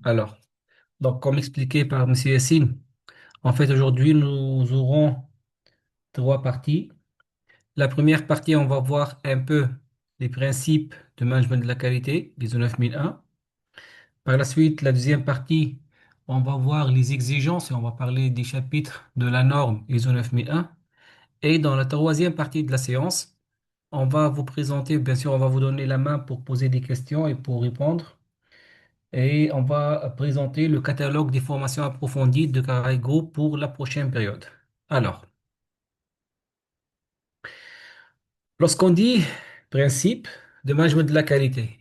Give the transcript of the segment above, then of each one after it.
Alors, comme expliqué par Monsieur Yassine, en fait, aujourd'hui, nous aurons trois parties. La première partie, on va voir un peu les principes de management de la qualité, l'ISO 9001. Par la suite, la deuxième partie, on va voir les exigences et on va parler des chapitres de la norme ISO 9001. Et dans la troisième partie de la séance, on va vous présenter, bien sûr, on va vous donner la main pour poser des questions et pour répondre. Et on va présenter le catalogue des formations approfondies de Caraigo pour la prochaine période. Alors, lorsqu'on dit principe de management de la qualité,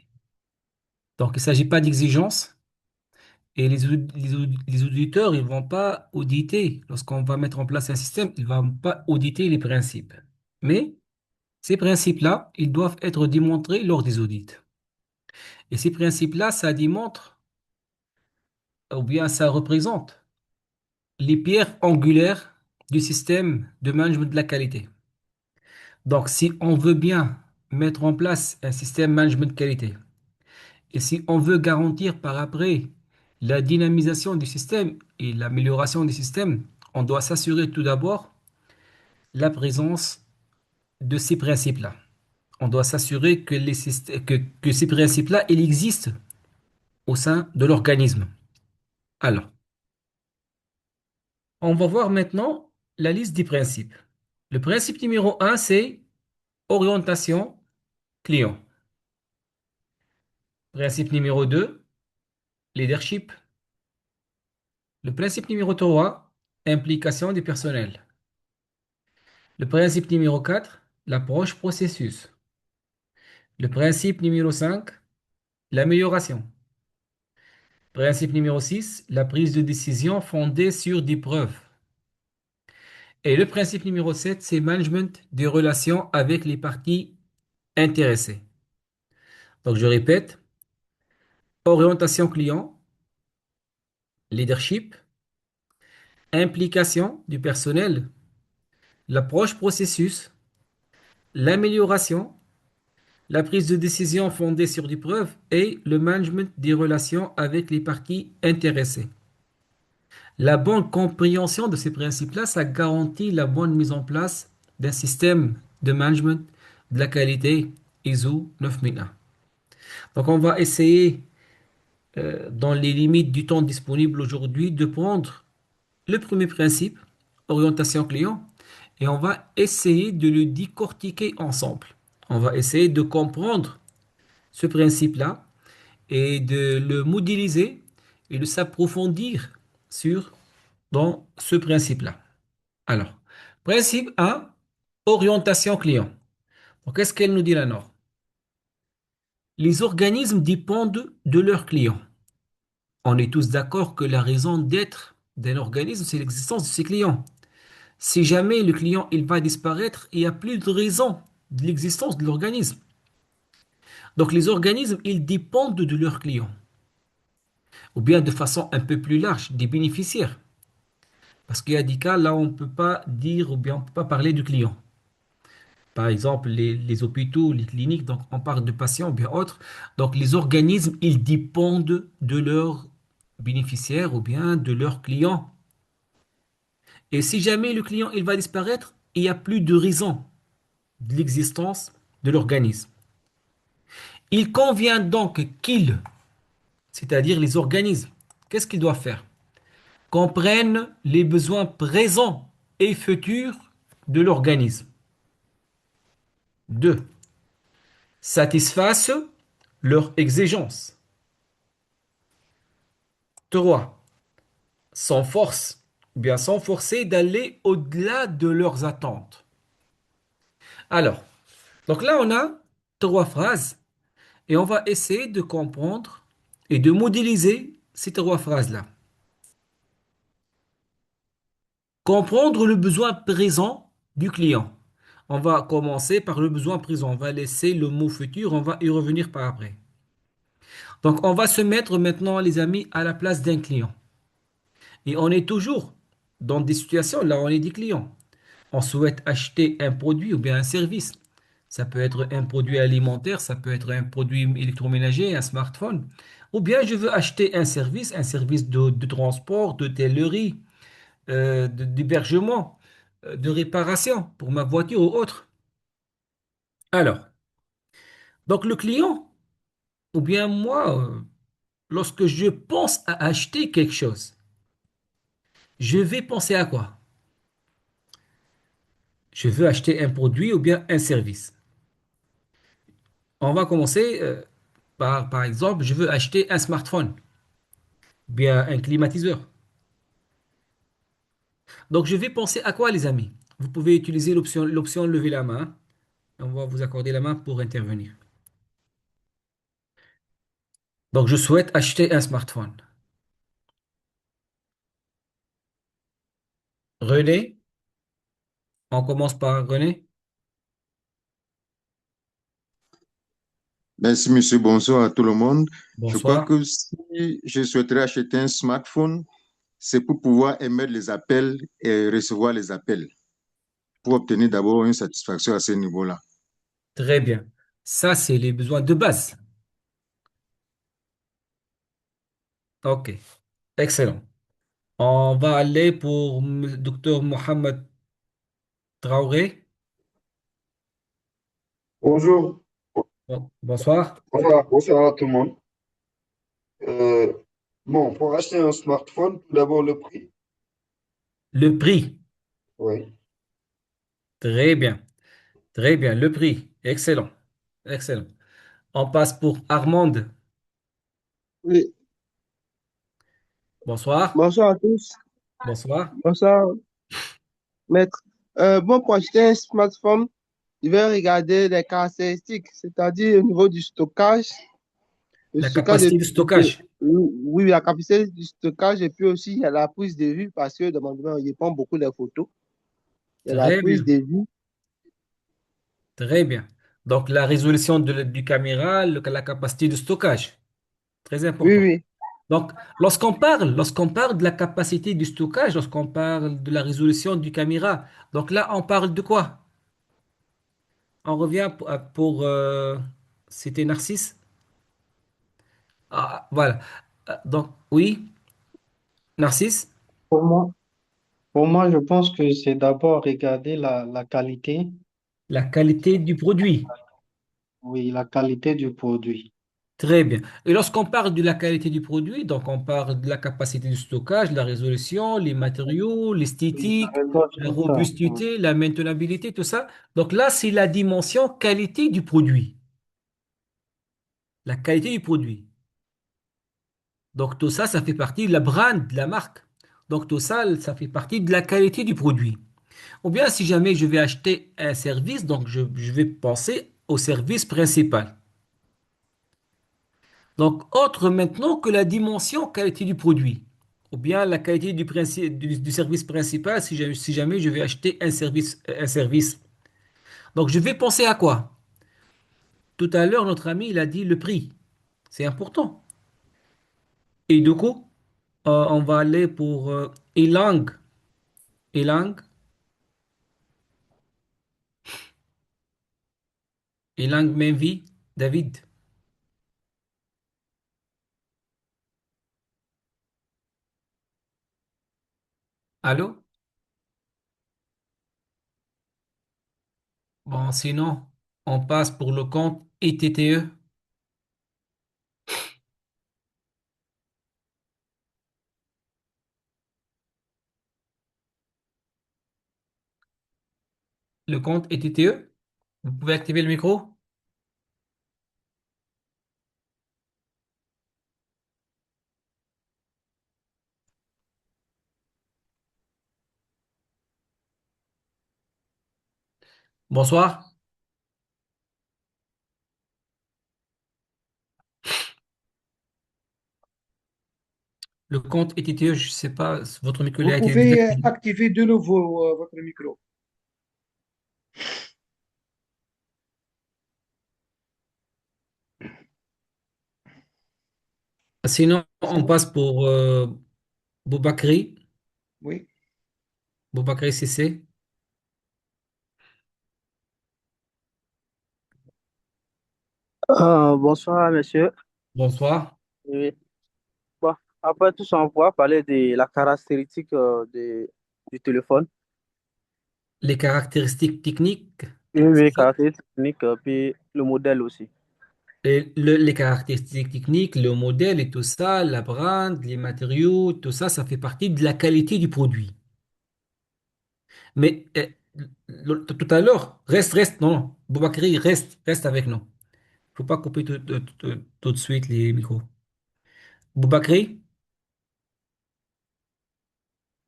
donc il ne s'agit pas d'exigence et les auditeurs, ils ne vont pas auditer, lorsqu'on va mettre en place un système, ils ne vont pas auditer les principes. Mais ces principes-là, ils doivent être démontrés lors des audits. Et ces principes-là, ça démontre, ou bien ça représente les pierres angulaires du système de management de la qualité. Donc, si on veut bien mettre en place un système management de qualité et si on veut garantir par après la dynamisation du système et l'amélioration du système, on doit s'assurer tout d'abord la présence de ces principes-là. On doit s'assurer que, que ces principes-là, ils existent au sein de l'organisme. Alors, on va voir maintenant la liste des principes. Le principe numéro un, c'est orientation client. Principe numéro 2, leadership. Le principe numéro 3, implication du personnel. Le principe numéro 4, l'approche processus. Le principe numéro 5, l'amélioration. Principe numéro 6, la prise de décision fondée sur des preuves. Et le principe numéro 7, c'est management des relations avec les parties intéressées. Donc je répète, orientation client, leadership, implication du personnel, l'approche processus, l'amélioration, la prise de décision fondée sur des preuves et le management des relations avec les parties intéressées. La bonne compréhension de ces principes-là, ça garantit la bonne mise en place d'un système de management de la qualité ISO 9001. Donc, on va essayer, dans les limites du temps disponible aujourd'hui, de prendre le premier principe, orientation client, et on va essayer de le décortiquer ensemble. On va essayer de comprendre ce principe-là et de le modéliser et de s'approfondir sur dans ce principe-là. Alors, principe 1, orientation client. Donc, qu'est-ce qu'elle nous dit la norme? Les organismes dépendent de leurs clients. On est tous d'accord que la raison d'être d'un organisme, c'est l'existence de ses clients. Si jamais le client il va disparaître, il n'y a plus de raison de l'existence de l'organisme. Donc, les organismes, ils dépendent de leurs clients, ou bien de façon un peu plus large, des bénéficiaires. Parce qu'il y a des cas là où on ne peut pas dire ou bien on ne peut pas parler du client. Par exemple, les hôpitaux, les cliniques, donc on parle de patients ou bien autres. Donc les organismes, ils dépendent de leurs bénéficiaires ou bien de leurs clients. Et si jamais le client il va disparaître, il n'y a plus de raison de l'existence de l'organisme. Il convient donc qu'ils, c'est-à-dire les organismes, qu'est-ce qu'ils doivent faire? Comprennent les besoins présents et futurs de l'organisme. 2. Satisfassent leurs exigences. 3. Sans force, ou bien sans forcer d'aller au-delà de leurs attentes. Alors, donc là, on a trois phrases et on va essayer de comprendre et de modéliser ces trois phrases-là. Comprendre le besoin présent du client. On va commencer par le besoin présent. On va laisser le mot futur, on va y revenir par après. Donc, on va se mettre maintenant, les amis, à la place d'un client. Et on est toujours dans des situations, là, on est des clients. On souhaite acheter un produit ou bien un service. Ça peut être un produit alimentaire, ça peut être un produit électroménager, un smartphone. Ou bien je veux acheter un service de transport, d'hôtellerie, d'hébergement, de réparation pour ma voiture ou autre. Alors, donc le client, ou bien moi, lorsque je pense à acheter quelque chose, je vais penser à quoi? Je veux acheter un produit ou bien un service. On va commencer par exemple, je veux acheter un smartphone, bien un climatiseur. Donc je vais penser à quoi, les amis? Vous pouvez utiliser l'option lever la main. On va vous accorder la main pour intervenir. Donc je souhaite acheter un smartphone. René, on commence par René. Merci, monsieur. Bonsoir à tout le monde. Je crois Bonsoir. que si je souhaiterais acheter un smartphone, c'est pour pouvoir émettre les appels et recevoir les appels, pour obtenir d'abord une satisfaction à ce niveau-là. Très bien. Ça, c'est les besoins de base. OK. Excellent. On va aller pour le docteur Mohamed Traoré. Bonjour, Bonsoir. bonsoir à tout le monde. Euh, bon, pour acheter un smartphone, tout d'abord le prix. Le prix. Oui. Très bien. Très bien. Le prix. Excellent. Excellent. On passe pour Armande. Oui, Bonsoir. bonsoir à tous. Bonsoir. Bonsoir, maître. Bon, pour acheter un smartphone, je vais regarder les caractéristiques, c'est-à-dire au niveau du stockage, le La stockage capacité de stockage. oui, la capacité du stockage et puis aussi il y a la prise de vue parce que dans mon domaine, je prends beaucoup de photos. Il y a la Très prise bien. de vue. Très bien. Donc, la résolution du caméra, la capacité de stockage. Très Oui, important. oui. Donc, lorsqu'on parle de la capacité du stockage, lorsqu'on parle de la résolution du caméra, donc là, on parle de quoi? On revient c'était Narcisse? Ah, voilà. Donc, oui, Narcisse, Pour moi, pour moi, je pense que c'est d'abord regarder la qualité, la qualité du produit. oui, la qualité du produit. Très bien. Et lorsqu'on parle de la qualité du produit, donc on parle de la capacité de stockage, la résolution, les matériaux, Oui, ça l'esthétique, regorge la tout ça. Oui. robusteté, la maintenabilité, tout ça. Donc là, c'est la dimension qualité du produit. La qualité du produit. Donc tout ça, ça fait partie de la brand, de la marque. Donc tout ça, ça fait partie de la qualité du produit. Ou bien si jamais je vais acheter un service, donc je vais penser au service principal. Donc, autre maintenant que la dimension qualité du produit, ou bien la qualité du service principal si jamais je vais acheter un service, un service. Donc, je vais penser à quoi? Tout à l'heure, notre ami, il a dit le prix. C'est important. Et du coup, on va aller pour Elang. Elang. Elang Menvi. David. Allô? Bon, sinon, on passe pour le compte ITTE. Le compte ITTE. Vous pouvez activer le micro? Bonsoir. Le compte ITTE, je ne sais pas, votre micro il Vous a été pouvez désactivé. activer de nouveau votre micro. Sinon, C'est on bon? passe pour Boubacry. Oui. Boubacry CC. Bonsoir, monsieur. Bonsoir. Oui. Bon, après tout ça, on pourra parler de la caractéristique du téléphone. Les caractéristiques techniques, Oui, c'est oui, ça? caractéristiques techniques, puis le modèle aussi. Et les caractéristiques techniques, le modèle et tout ça, la brand, les matériaux, tout ça, ça fait partie de la qualité du produit. Mais tout à l'heure, reste, non, Boubakri, reste avec nous. Faut pas couper tout de suite les micros. Boubakri,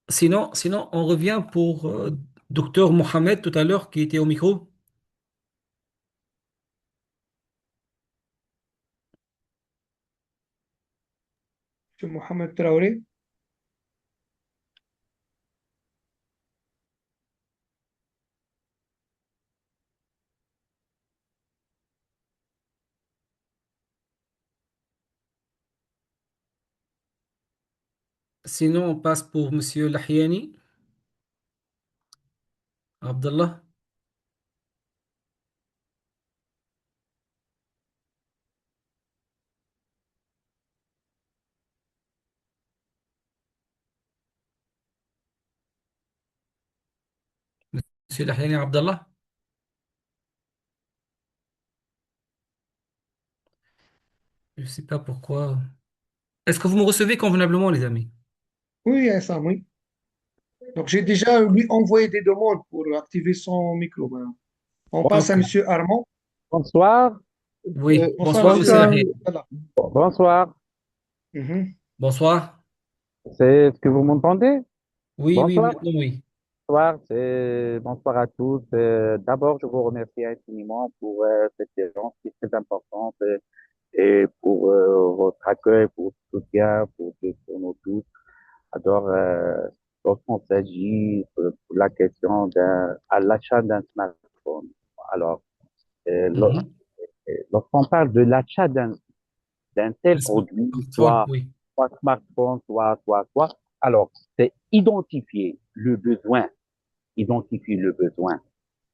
sinon, on revient pour docteur Mohamed tout à l'heure qui était au micro. Monsieur Mohamed Traoré. Sinon, on passe pour Monsieur Lahiani, Abdallah. Monsieur Lahiani, Abdallah. Je sais pas pourquoi. Est-ce que vous me recevez convenablement, les amis? Oui, Sam, oui. Donc, j'ai déjà lui envoyé des demandes pour activer son micro maintenant. On passe à Ok. Monsieur Armand. Bonsoir, Oui. Bonsoir, Bonsoir, Monsieur Monsieur. Bonsoir. Lahiani. Voilà. bonsoir. Mhm. Bonsoir. C'est ce que vous m'entendez? Oui, oui, Bonsoir, maintenant, oui. bonsoir à tous. D'abord, je vous remercie infiniment pour cette séance qui est très importante et pour votre accueil, pour votre soutien, pour nous tous. Alors, lorsqu'on s'agit pour la question à l'achat d'un smartphone. Alors, euh, lo- Mhm. lorsqu'on parle de l'achat d'un tel Le produit, smartphone, soit oui. smartphone, soit. Alors, c'est identifier le besoin. Mhm.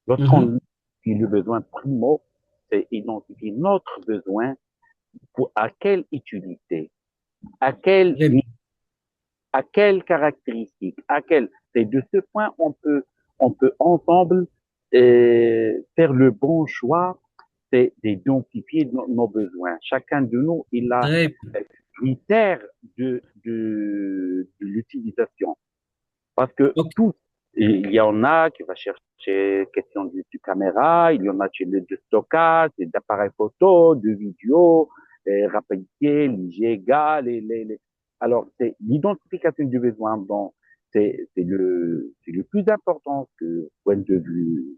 Lorsqu'on identifie le besoin primo, c'est identifier notre besoin pour à quelle utilité, à quelle, Très bien. à quelle caractéristique, c'est de ce point on peut ensemble faire le bon choix, c'est d'identifier nos besoins. Chacun de nous, il a Très bien. critères de l'utilisation. Parce que Ok. tout, il y en a qui va chercher question du caméra, il y en a qui le de stockage, d'appareils photo, de vidéo, rapidité, les gigas, alors c'est l'identification du besoin dont c'est le plus important que point de vue,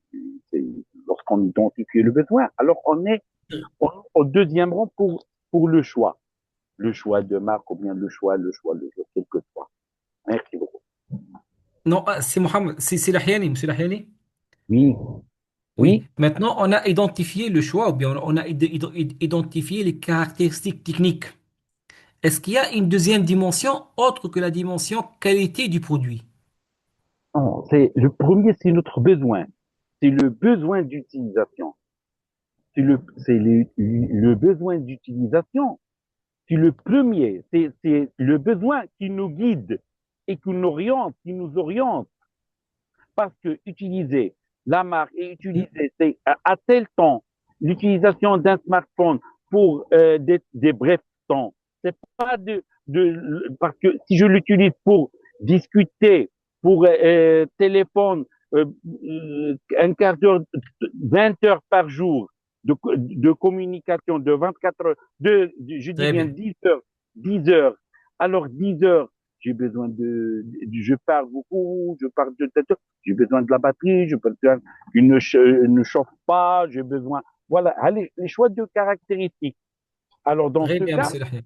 c'est lorsqu'on identifie le besoin. Alors au deuxième rang pour le choix de marque ou bien le choix, quel que soit. Merci beaucoup. Non, c'est Mohamed, c'est Lahiani, Monsieur Lahiani. Oui, Oui. oui. Maintenant, on a identifié le choix, ou bien on a identifié les caractéristiques techniques. Est-ce qu'il y a une deuxième dimension autre que la dimension qualité du produit? Non, c'est le premier, c'est notre besoin. C'est le besoin d'utilisation. Le besoin d'utilisation. C'est le premier. C'est le besoin qui nous guide et qui nous oriente. Parce que utiliser la marque et Mhm. utiliser à tel temps l'utilisation d'un smartphone pour des brefs temps, c'est pas parce que si je l'utilise pour discuter, pour téléphone, un quart d'heure, 20 heures par jour de communication de 24 heures, je dis Très bien bien. 10 heures, alors 10 heures, j'ai besoin je parle beaucoup, j'ai besoin de la batterie, j'ai besoin qu'il ne chauffe pas, j'ai besoin, voilà, allez, les choix de caractéristiques. Alors, dans Très ce bien, cas, Monsieur Lahiani.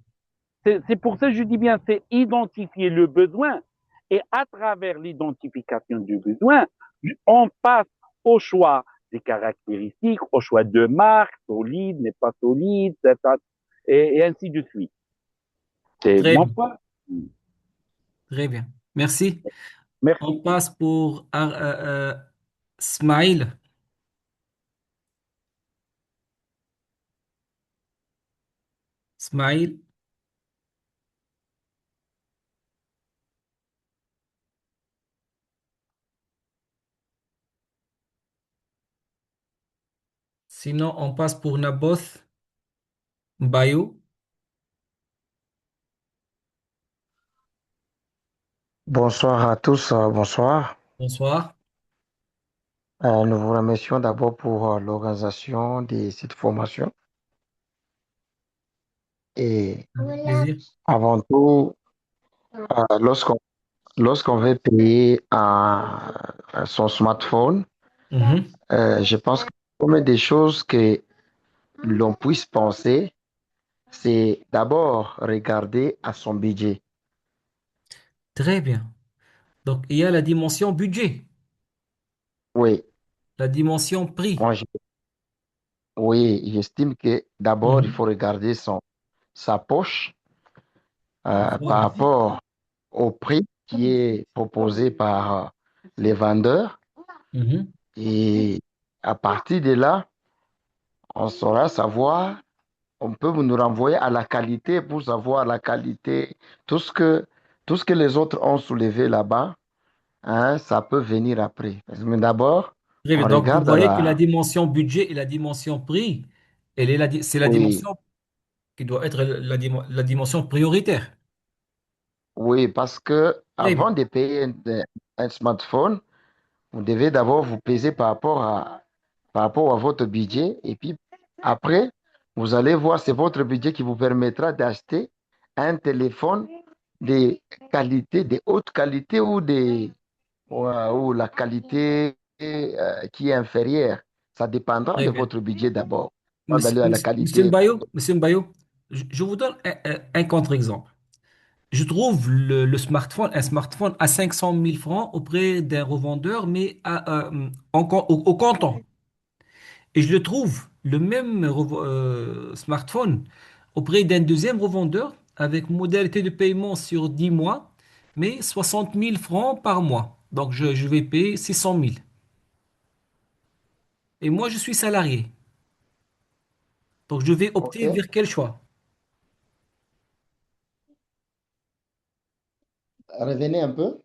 c'est pour ça que je dis bien, c'est identifier le besoin et à travers l'identification du besoin, on passe au choix des caractéristiques, au choix de marque, solide, n'est pas solide, et ainsi de suite. C'est Très mon bien. point. Très bien. Merci. On Merci. passe pour Smaïl. Smaïl. Sinon, on passe pour Naboth Bayo. Bonsoir à tous, bonsoir. Bonsoir. Nous vous remercions d'abord pour l'organisation de cette formation. Et Avec plaisir. avant tout, lorsqu'on veut payer son smartphone, Mhm. je pense que une des choses que l'on puisse penser, c'est d'abord regarder à son budget. Très bien. Donc, il y a la dimension budget, Oui, la dimension prix. moi, oui, j'estime que d'abord, il Mhm. faut regarder sa poche par Voilà. rapport au prix qui est proposé par les vendeurs. Mhm. Et à partir de là, on saura savoir, on peut nous renvoyer à la qualité pour savoir la qualité. Tout ce que, tout ce que les autres ont soulevé là-bas, hein, ça peut venir après. Mais d'abord, Très on bien. Donc, vous regarde à voyez que la la... dimension budget et la dimension prix, c'est la Oui, dimension qui doit être la dimension prioritaire. oui, parce que Très bien. avant de payer un smartphone, vous devez d'abord vous peser par rapport à votre budget. Et puis après, vous allez voir, c'est votre budget qui vous permettra d'acheter un téléphone de qualité, de haute qualité ou la qualité qui est inférieure. Ça dépendra Très de bien. votre budget d'abord. Avant d'aller à la Monsieur qualité. Mbayo, Monsieur Mbayo, je vous donne un contre-exemple. Je trouve un smartphone à 500 000 francs auprès d'un revendeur, mais au comptant. Et je le trouve, le même smartphone, auprès d'un deuxième revendeur, avec modalité de paiement sur 10 mois, mais 60 000 francs par mois. Donc je vais payer 600 000. Et moi, je suis salarié. Donc je vais OK? opter vers quel choix? Revenez un peu.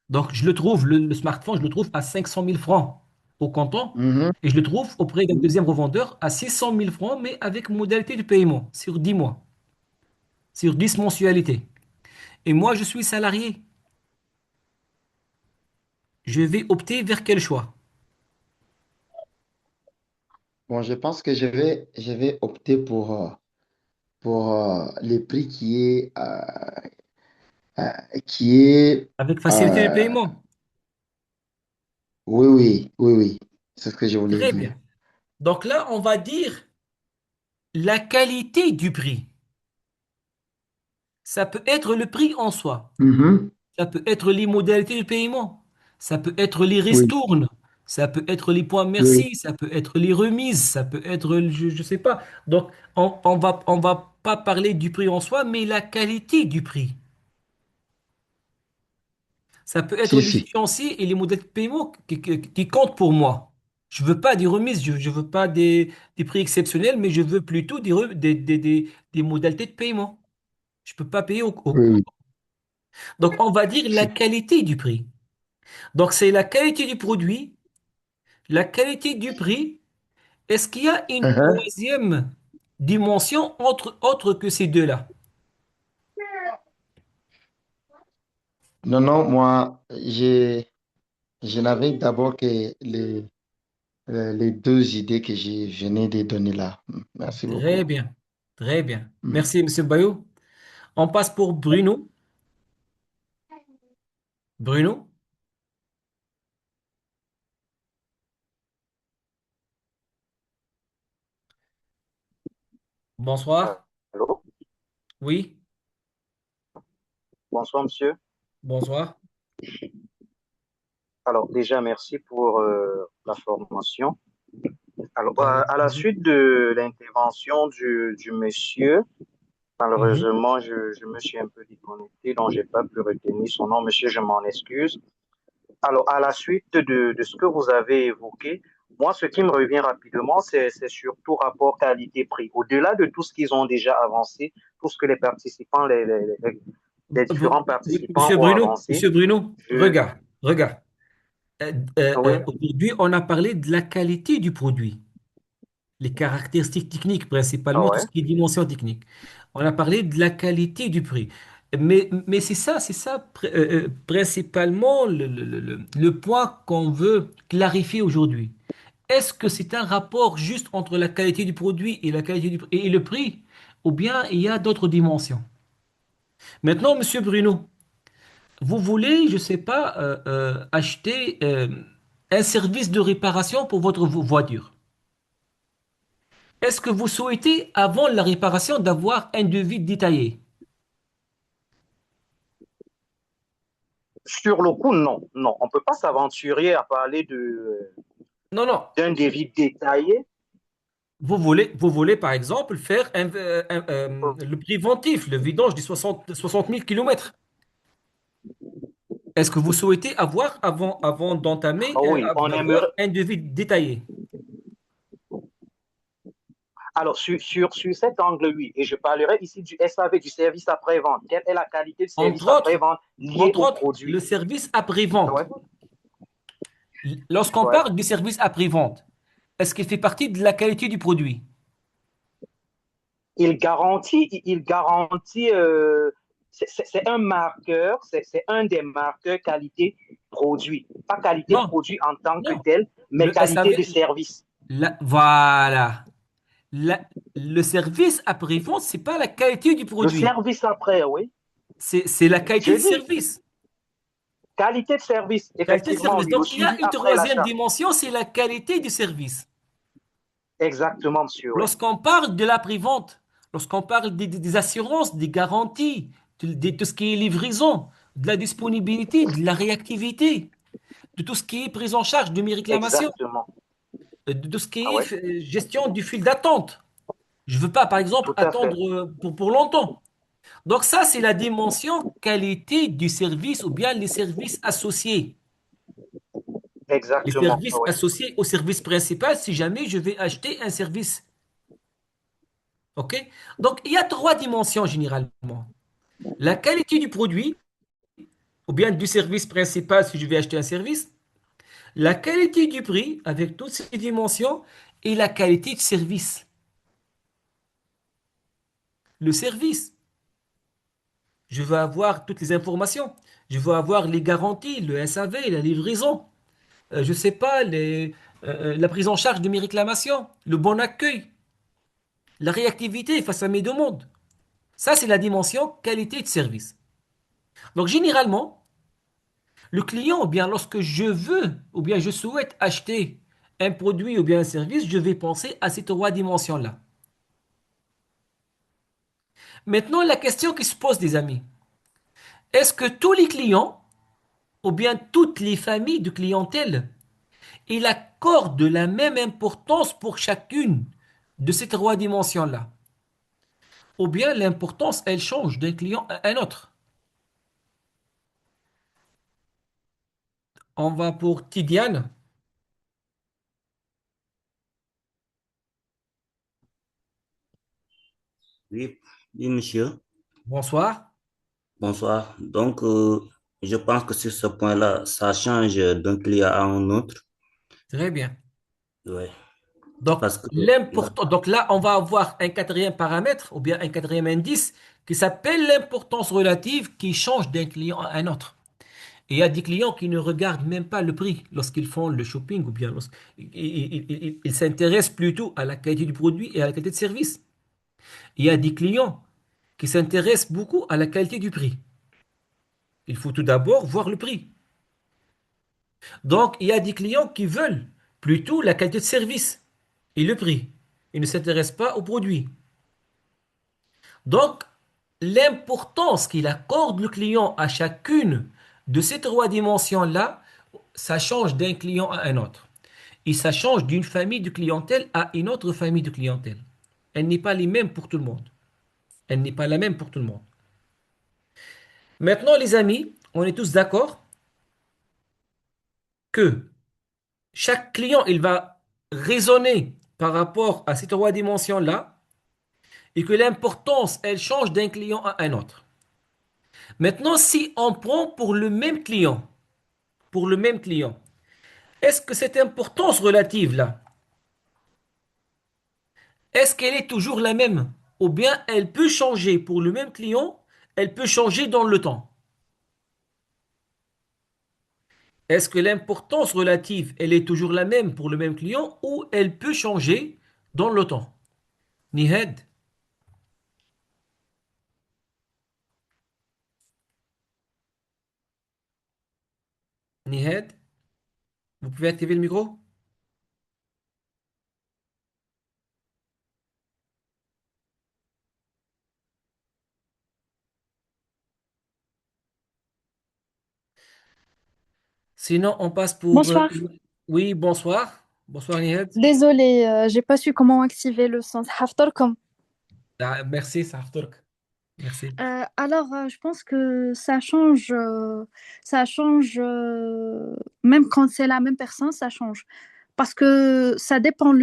Donc, je le trouve, le smartphone, je le trouve à 500 000 francs au comptant. Mhm. Et je le trouve auprès d'un deuxième revendeur à 600 000 francs, mais avec modalité de paiement sur 10 mois, sur 10 mensualités. Et moi, je suis salarié. Je vais opter vers quel choix? Bon, je pense que je vais opter pour les prix qui est, Avec facilité de euh, paiement. oui, oui, oui, oui, c'est ce que je voulais Très dire. bien. Donc là, on va dire la qualité du prix. Ça peut être le prix en soi. Mhm. Ça peut être les modalités de paiement. Ça peut être les Oui, ristournes. Ça peut être les points oui, merci. Ça peut être les remises. Ça peut être, je sais pas. Donc, on va pas parler du prix en soi, mais la qualité du prix. Ça peut être si, si, l'échéancier et les modèles de paiement qui comptent pour moi. Je veux pas des remises, je veux pas des prix exceptionnels, mais je veux plutôt des modalités de paiement. Je peux pas payer au oui, compte. oui, Donc, on va dire la si. qualité du prix. Donc, c'est la qualité du produit, la qualité du prix. Est-ce qu'il y a une Mhm. troisième dimension autre que ces deux-là? Non, non, moi, je n'avais d'abord que les deux idées que je venais de donner là. Merci beaucoup. Très bien, très bien. Mm. Merci, Monsieur Bayou. On passe pour Bruno. Bruno, bonsoir. Allô? Oui, Bonsoir, monsieur. bonsoir. Alors, déjà, merci pour la formation. Alors, Avec à la plaisir. suite de l'intervention du monsieur, Mhm. malheureusement, je me suis un peu déconnecté, donc j'ai pas pu retenir son nom. Monsieur, je m'en excuse. Alors, à la suite de ce que vous avez évoqué, moi, ce qui me revient rapidement, c'est surtout rapport qualité-prix. Au-delà de tout ce qu'ils ont déjà avancé, tout ce que les participants, les différents participants ont avancé, Monsieur Bruno, je... regarde. Oui, Aujourd'hui, on a parlé de la qualité du produit, les caractéristiques techniques principalement, tout ouais. ce qui est dimension technique. On a parlé de la qualité du prix. Mais c'est ça principalement le point qu'on veut clarifier aujourd'hui. Est-ce que c'est un rapport juste entre la qualité du produit et la qualité et le prix, ou bien il y a d'autres dimensions? Maintenant, Monsieur Bruno, vous voulez, je ne sais pas, acheter un service de réparation pour votre voiture. Est-ce que vous souhaitez, avant la réparation, d'avoir un devis détaillé? Sur le coup, non, non, on ne peut pas s'aventurer à parler Non, non. d'un devis détaillé. Vous voulez, par exemple, faire le préventif, le vidange des 60 000 kilomètres. Est-ce que vous souhaitez avoir, avant d'entamer, Ah oui, on d'avoir aimerait. un devis détaillé? Alors, sur cet angle, oui, et je parlerai ici du SAV, du service après-vente. Quelle est la qualité du service Entre après-vente liée entre au autres, le produit? service après-vente. Ouais, Lorsqu'on ouais. parle du service après-vente, est-ce qu'il fait partie de la qualité du produit? Il garantit, c'est un marqueur, c'est un des marqueurs qualité produit. Pas qualité Non, produit en tant que non. tel, mais Le qualité de SAV, service. voilà. Le service après-vente, c'est pas la qualité du Le produit. service après, oui. C'est la qualité J'ai du dit service. qualité de service, Qualité de effectivement, service. oui. Le Donc, il y a suivi une après troisième l'achat. dimension, c'est la qualité du service. Exactement, monsieur, oui. Lorsqu'on parle de l'après-vente, lorsqu'on parle des assurances, des garanties, de tout ce qui est livraison, de la disponibilité, de la réactivité, de tout ce qui est prise en charge de mes réclamations, Exactement. de tout ce qui Ah ouais, est gestion du fil d'attente. Je ne veux pas, par exemple, tout à fait. attendre pour longtemps. Donc ça, c'est la dimension qualité du service ou bien les services associés. Les Exactement, ah services ouais. associés au service principal si jamais je vais acheter un service. OK? Donc, il y a trois dimensions généralement. La qualité du produit ou bien du service principal si je vais acheter un service. La qualité du prix avec toutes ces dimensions et la qualité du service. Le service. Je veux avoir toutes les informations. Je veux avoir les garanties, le SAV, la livraison. Je ne sais pas, la prise en charge de mes réclamations, le bon accueil, la réactivité face à mes demandes. Ça, c'est la dimension qualité de service. Donc, généralement, le client, ou bien lorsque je veux, ou bien je souhaite acheter un produit ou bien un service, je vais penser à ces trois dimensions-là. Maintenant, la question qui se pose, des amis, est-ce que tous les clients, ou bien toutes les familles de clientèle, ils accordent la même importance pour chacune de ces trois dimensions-là? Ou bien l'importance, elle change d'un client à un autre? On va pour Tidiane. Oui, oui, monsieur. Bonsoir. Bonsoir. Donc, je pense que sur ce point-là, ça change d'un client à un autre. Très bien. Ouais. Donc, Parce que, ouais. l'important, donc là, on va avoir un quatrième paramètre ou bien un quatrième indice qui s'appelle l'importance relative qui change d'un client à un autre. Et il y a des clients qui ne regardent même pas le prix lorsqu'ils font le shopping ou bien ils s'intéressent plutôt à la qualité du produit et à la qualité de service. Il y a des clients qui s'intéressent beaucoup à la qualité du prix. Il faut tout d'abord voir le prix. Donc, il y a des clients qui veulent plutôt la qualité de service et le prix. Ils ne s'intéressent pas au produit. Donc, l'importance qu'il accorde le client à chacune de ces trois dimensions-là, ça change d'un client à un autre. Et ça change d'une famille de clientèle à une autre famille de clientèle. Elle n'est pas les mêmes pour tout le monde. Elle n'est pas la même pour tout le monde. Maintenant, les amis, on est tous d'accord que chaque client, il va raisonner par rapport à ces trois dimensions-là et que l'importance, elle change d'un client à un autre. Maintenant, si on prend pour le même client, Est-ce que cette importance relative-là, est-ce qu'elle est toujours la même? Ou bien elle peut changer pour le même client, elle peut changer dans le temps. Est-ce que l'importance relative, elle est toujours la même pour le même client ou elle peut changer dans le temps? Nihed, Nihed, vous pouvez activer le micro? Sinon, on passe pour... Bonsoir. oui, bonsoir. Bonsoir, Nihed. Désolée, j'ai pas su comment activer le son. Haftarkom. Ah, merci, Sarturk. Merci. Je pense que ça change, même quand c'est la même personne, ça change. Parce que ça dépend de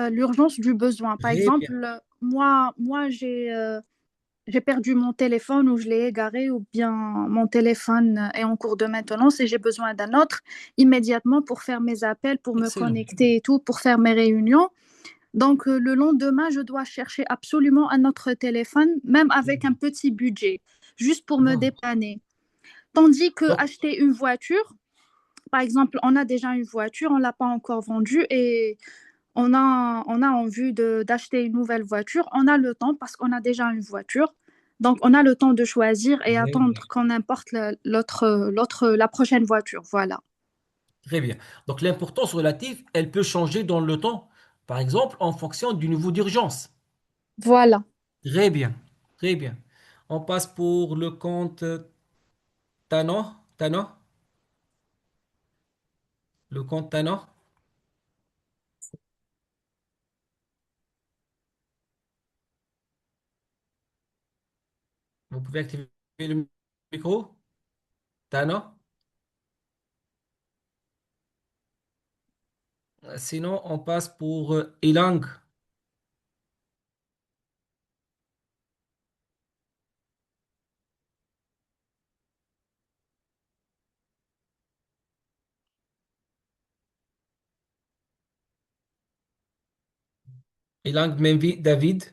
l'urgence du besoin. Par Très bien. exemple, moi j'ai perdu mon téléphone ou je l'ai égaré ou bien mon téléphone est en cours de maintenance et j'ai besoin d'un autre immédiatement pour faire mes appels, pour me Excellent. connecter et tout, pour faire mes réunions. Donc, le lendemain, je dois chercher absolument un autre téléphone, même avec un petit budget, juste pour me Ah. dépanner. Tandis que Donc, acheter une voiture, par exemple, on a déjà une voiture, on ne l'a pas encore vendue et on a envie d'acheter une nouvelle voiture. On a le temps parce qu'on a déjà une voiture. Donc, on a le temps de choisir et très bien. attendre qu'on importe la prochaine voiture. Voilà. Très bien. Donc, l'importance relative, elle peut changer dans le temps. Par exemple, en fonction du niveau d'urgence. Voilà. Très bien. Très bien. On passe pour le compte Tano. Tano. Le compte Tano. Vous pouvez activer le micro. Tano. Sinon, on passe pour Ilang. Ilang Menvi David.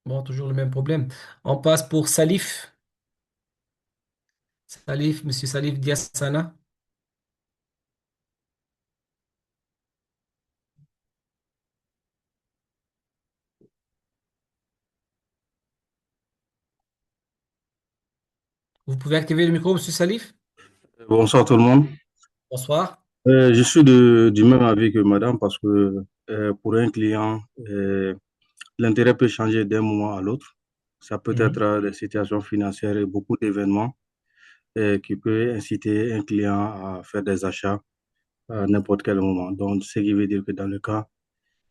Bon, toujours le même problème. On passe pour Salif. Salif, Monsieur Salif Diassana. Vous pouvez activer le micro, Monsieur Salif? Bonsoir tout le monde. Bonsoir. Je suis du même avis que madame parce que pour un client, l'intérêt peut changer d'un moment à l'autre. Ça peut être Mhm. des situations financières et beaucoup d'événements qui peuvent inciter un client à faire des achats à n'importe quel moment. Donc, ce qui veut dire que dans le cas,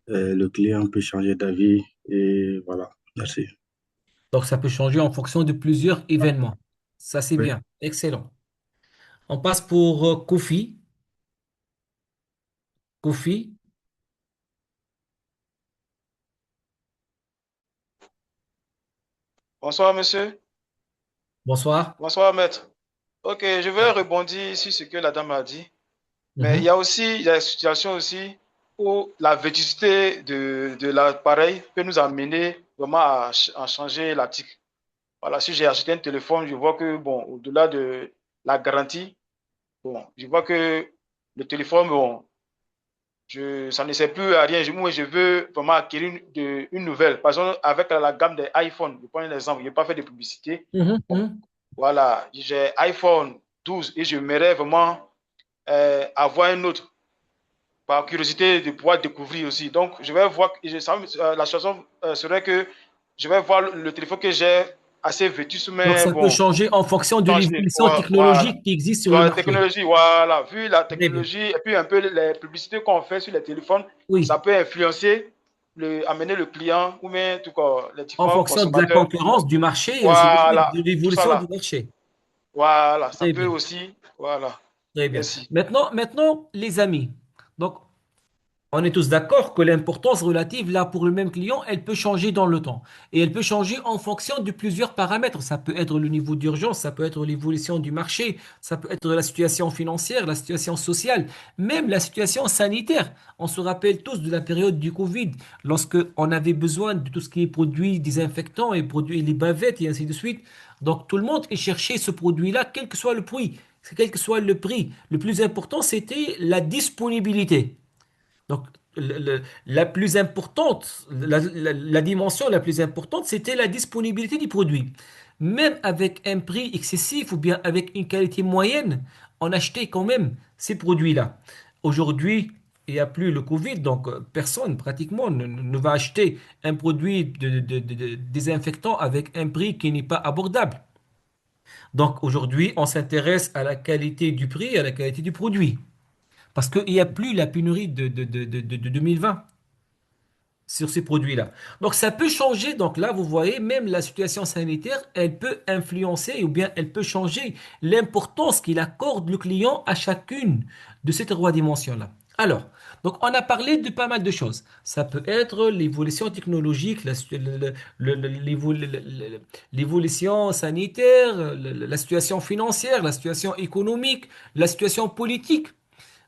le client peut changer d'avis et voilà. Merci. Donc, ça peut changer en fonction de plusieurs événements. Ça, c'est Oui. bien. Excellent. On passe pour Kofi. Kofi, Bonsoir, monsieur. bonsoir. Bonsoir, maître. Ok, je vais rebondir sur ce que la dame a dit. Mais Mhm. il y a des situations aussi où la vétusté de l'appareil peut nous amener vraiment à changer l'article. Voilà, si j'ai acheté un téléphone, je vois que, bon, au-delà de la garantie, bon, je vois que le téléphone, bon, ça ne sert plus à rien. Moi, je veux vraiment acquérir une nouvelle. Par exemple, avec la gamme des iPhones, je prends un exemple, je n'ai pas fait de publicité. Mhm, mhm. Voilà, j'ai iPhone 12 et j'aimerais vraiment avoir un autre par curiosité de pouvoir découvrir aussi. Donc, je vais voir, la chanson serait que je vais voir le téléphone que j'ai assez vétus, Donc, mais ça peut bon, changer en fonction de changer. l'évolution Voilà. technologique qui existe sur Sur le la marché. technologie, voilà. Vu la Très bien. technologie et puis un peu les publicités qu'on fait sur les téléphones, ça Oui, peut influencer, amener le client ou bien tout cas, les en différents fonction de la consommateurs. concurrence du marché et ainsi de suite, Voilà, de tout ça l'évolution du là. marché. Voilà, ça Très peut bien. aussi. Voilà. Très bien. Merci. Maintenant, les amis. Donc, On est tous d'accord que l'importance relative, là, pour le même client, elle peut changer dans le temps. Et elle peut changer en fonction de plusieurs paramètres. Ça peut être le niveau d'urgence, ça peut être l'évolution du marché, ça peut être la situation financière, la situation sociale, même la situation sanitaire. On se rappelle tous de la période du Covid, lorsque on avait besoin de tout ce qui est produits désinfectants et produits, les bavettes et ainsi de suite. Donc tout le monde cherchait ce produit-là, quel que soit le prix, quel que soit le prix. Le plus important, c'était la disponibilité. Donc, la plus importante, la dimension la plus importante, c'était la disponibilité du produit. Même avec un prix excessif ou bien avec une qualité moyenne, on achetait quand même ces produits-là. Aujourd'hui, il n'y a plus le Covid, donc personne pratiquement ne va acheter un produit de désinfectant avec un prix qui n'est pas abordable. Donc aujourd'hui, on s'intéresse à la qualité du prix, à la qualité du produit. Parce qu'il n'y a plus la pénurie de 2020 sur ces produits-là. Donc ça peut changer. Donc là, vous voyez, même la situation sanitaire, elle peut influencer ou bien elle peut changer l'importance qu'il accorde le client à chacune de ces trois dimensions-là. Alors, donc on a parlé de pas mal de choses. Ça peut être l'évolution technologique, l'évolution sanitaire, la situation financière, la situation économique, la situation politique.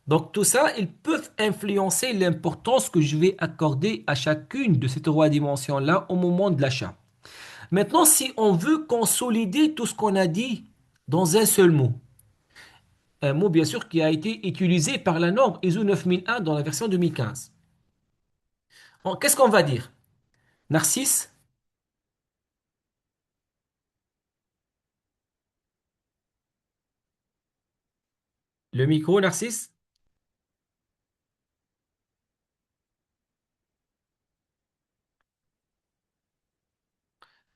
Donc tout ça, ils peuvent influencer l'importance que je vais accorder à chacune de ces trois dimensions-là au moment de l'achat. Maintenant, si on veut consolider tout ce qu'on a dit dans un seul mot, un mot bien sûr qui a été utilisé par la norme ISO 9001 dans la version 2015. Qu'est-ce qu'on va dire? Narcisse? Le micro, Narcisse?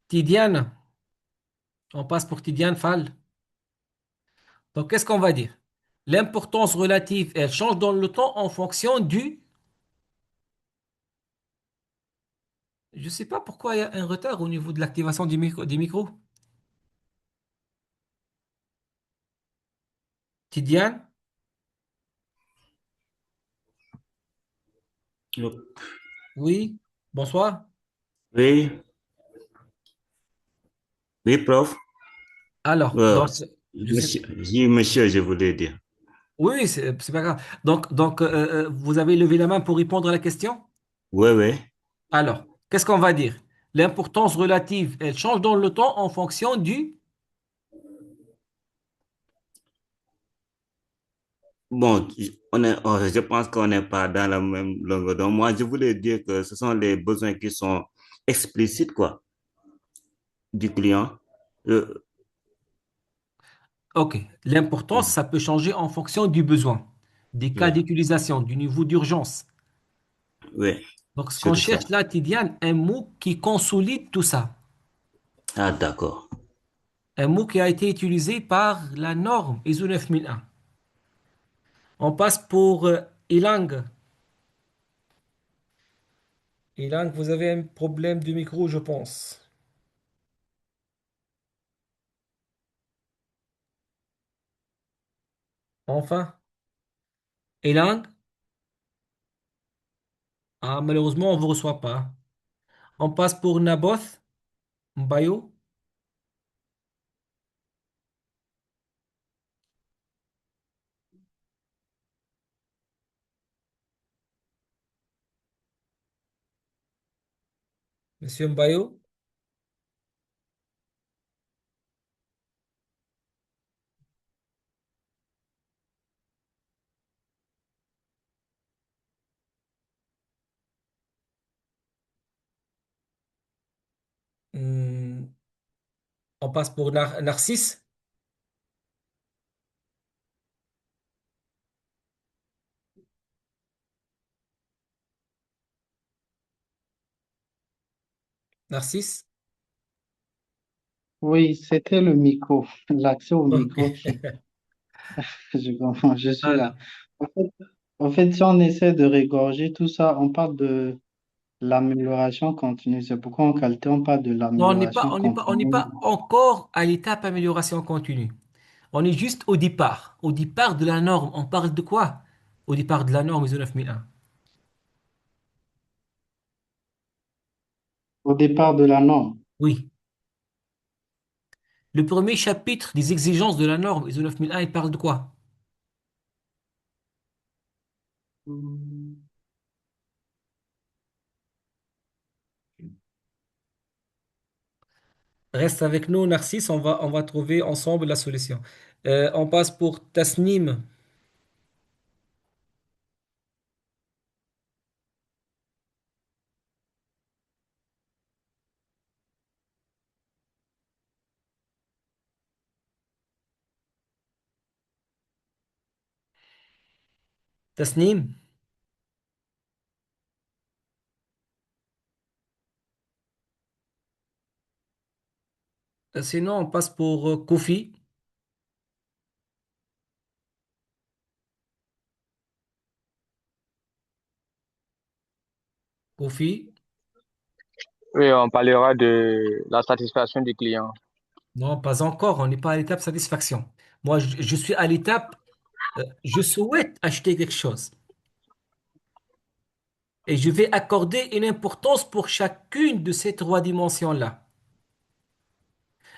Tidiane? On passe pour Tidiane Fall. Donc qu'est-ce qu'on va dire? L'importance relative, elle change dans le temps en fonction du... Je ne sais pas pourquoi il y a un retard au niveau de l'activation des micros. Tidiane? Oui, bonsoir. Oui, oui, prof. Alors, Euh, donc, je sais, monsieur, monsieur, je voulais dire. oui, c'est pas grave. Donc, vous avez levé la main pour répondre à la question? Oui, oui. Alors, qu'est-ce qu'on va dire? L'importance relative, elle change dans le temps en fonction du... Bon, je pense qu'on n'est pas dans la même longueur d'onde. Moi, je voulais dire que ce sont les besoins qui sont explicites, quoi, du client. Euh, Ok, l'importance, ça peut changer en fonction du besoin, des cas oui, d'utilisation, du niveau d'urgence. oui, Donc, ce qu'on c'est ça. cherche là, Tidiane, un mot qui consolide tout ça. Ah, d'accord. Un mot qui a été utilisé par la norme ISO 9001. On passe pour Ilang. Ilang, vous avez un problème de micro, je pense. Enfin, Ilang, ah, malheureusement, on ne vous reçoit pas. On passe pour Naboth Mbayo. Monsieur Mbayo. Hmm, on passe pour Narcisse. Narcisse. Oui, c'était le micro, l'accès au Ok. micro qui, je comprends, je suis là. Alors, En fait, si on essaie de régorger tout ça, on parle de l'amélioration continue. C'est pourquoi en qualité, on parle de non, l'amélioration on n'est continue. pas encore à l'étape amélioration continue. On est juste au départ. Au départ de la norme. On parle de quoi? Au départ de la norme ISO 9001. Au départ de la norme. Oui. Le premier chapitre des exigences de la norme ISO 9001, il parle de quoi? Reste avec nous, Narcisse, on va trouver ensemble la solution. On passe pour Tasnim. Tasnim. Sinon, on passe pour Kofi. Kofi. Oui, on parlera de la satisfaction du client. Non, pas encore. On n'est pas à l'étape satisfaction. Moi, je suis à l'étape, je souhaite acheter quelque chose. Et je vais accorder une importance pour chacune de ces trois dimensions-là.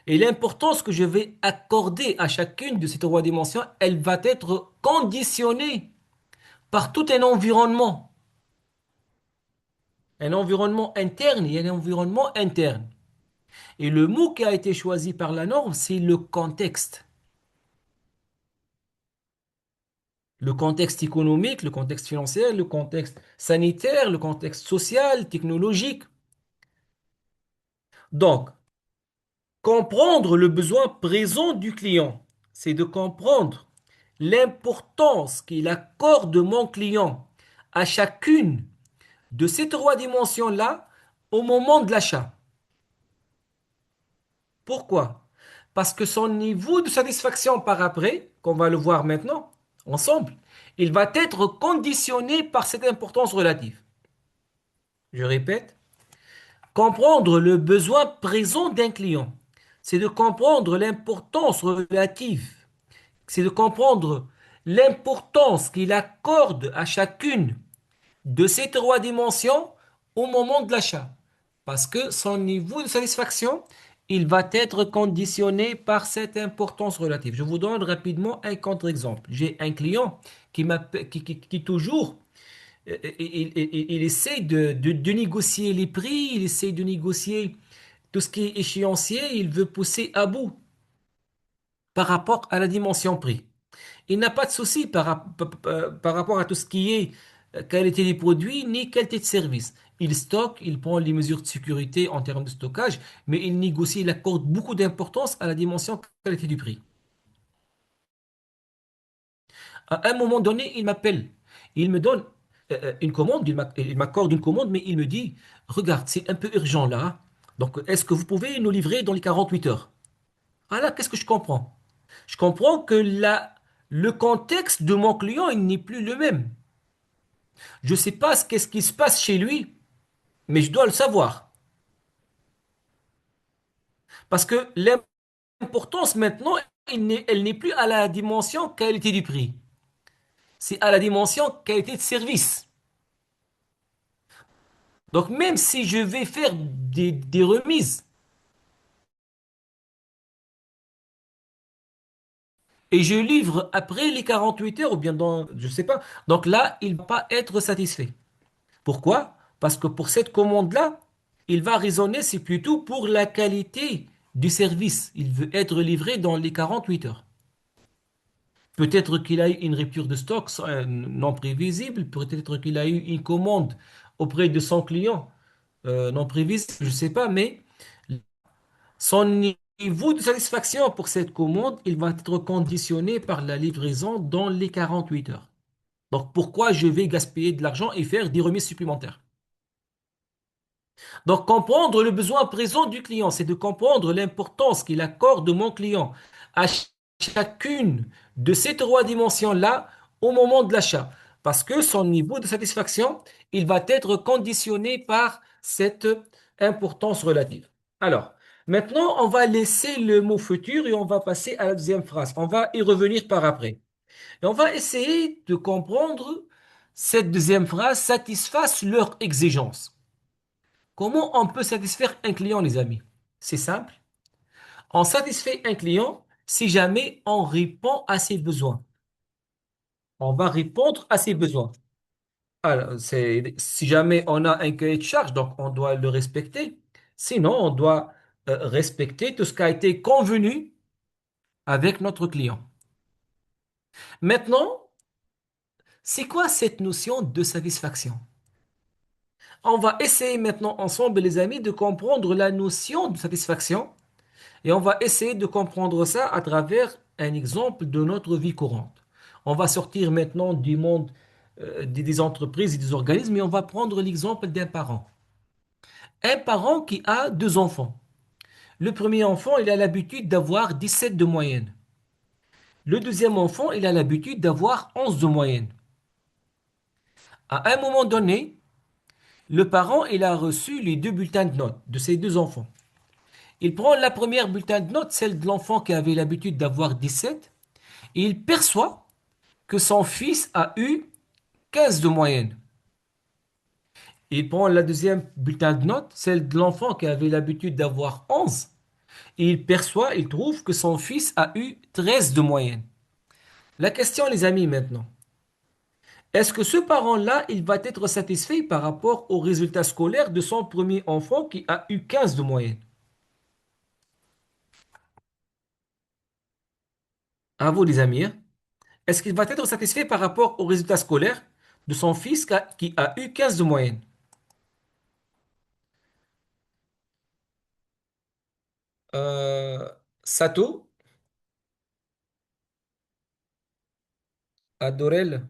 Et l'importance que je vais accorder à chacune de ces trois dimensions, elle va être conditionnée par tout un environnement. Un environnement interne et un environnement interne. Et le mot qui a été choisi par la norme, c'est le contexte. Le contexte économique, le contexte financier, le contexte sanitaire, le contexte social, technologique. Donc, comprendre le besoin présent du client, c'est de comprendre l'importance qu'il accorde mon client à chacune de ces trois dimensions-là au moment de l'achat. Pourquoi? Parce que son niveau de satisfaction par après, qu'on va le voir maintenant, ensemble, il va être conditionné par cette importance relative. Je répète, comprendre le besoin présent d'un client, c'est de comprendre l'importance relative, c'est de comprendre l'importance qu'il accorde à chacune de ces trois dimensions au moment de l'achat. Parce que son niveau de satisfaction, il va être conditionné par cette importance relative. Je vous donne rapidement un contre-exemple. J'ai un client qui toujours, il essaie de négocier les prix, il essaie de négocier tout ce qui est échéancier, il veut pousser à bout par rapport à la dimension prix. Il n'a pas de souci par rapport à tout ce qui est qualité des produits ni qualité de service. Il stocke, il prend les mesures de sécurité en termes de stockage, mais il négocie, il accorde beaucoup d'importance à la dimension qualité du prix. À un moment donné, il m'appelle, il me donne une commande, il m'accorde une commande, mais il me dit, regarde, c'est un peu urgent là, donc est-ce que vous pouvez nous livrer dans les 48 heures? Ah là, qu'est-ce que je comprends? Je comprends que le contexte de mon client, il n'est plus le même. Je ne sais pas qu'est-ce qui se passe chez lui, mais je dois le savoir. Parce que l'importance maintenant, elle n'est plus à la dimension qualité du prix. C'est à la dimension qualité de service. Donc même si je vais faire des remises et je livre après les 48 heures ou bien dans, je ne sais pas, donc là, il ne va pas être satisfait. Pourquoi? Parce que pour cette commande-là, il va raisonner, c'est plutôt pour la qualité du service. Il veut être livré dans les 48 heures. Peut-être qu'il a eu une rupture de stock non prévisible, peut-être qu'il a eu une commande auprès de son client non prévisible, je ne sais pas, mais son niveau de satisfaction pour cette commande, il va être conditionné par la livraison dans les 48 heures. Donc pourquoi je vais gaspiller de l'argent et faire des remises supplémentaires? Donc, comprendre le besoin présent du client, c'est de comprendre l'importance qu'il accorde mon client à chacune de ces trois dimensions-là au moment de l'achat. Parce que son niveau de satisfaction, il va être conditionné par cette importance relative. Alors, maintenant, on va laisser le mot futur et on va passer à la deuxième phrase. On va y revenir par après. Et on va essayer de comprendre cette deuxième phrase satisfasse leurs exigences. Comment on peut satisfaire un client, les amis? C'est simple. On satisfait un client si jamais on répond à ses besoins. On va répondre à ses besoins. Alors, si jamais on a un cahier de charge, donc on doit le respecter. Sinon, on doit respecter tout ce qui a été convenu avec notre client. Maintenant, c'est quoi cette notion de satisfaction? On va essayer maintenant ensemble, les amis, de comprendre la notion de satisfaction et on va essayer de comprendre ça à travers un exemple de notre vie courante. On va sortir maintenant du monde des entreprises et des organismes et on va prendre l'exemple d'un parent. Un parent qui a deux enfants. Le premier enfant, il a l'habitude d'avoir 17 de moyenne. Le deuxième enfant, il a l'habitude d'avoir 11 de moyenne. À un moment donné, le parent, il a reçu les deux bulletins de notes de ses deux enfants. Il prend la première bulletin de notes, celle de l'enfant qui avait l'habitude d'avoir 17, et il perçoit que son fils a eu 15 de moyenne. Il prend la deuxième bulletin de notes, celle de l'enfant qui avait l'habitude d'avoir 11, et il trouve que son fils a eu 13 de moyenne. La question, les amis, maintenant, est-ce que ce parent-là, il va être satisfait par rapport aux résultats scolaires de son premier enfant qui a eu 15 de moyenne? À vous, les amis, hein. Est-ce qu'il va être satisfait par rapport aux résultats scolaires de son fils qui a eu 15 de moyenne? Euh, Sato, Adorel,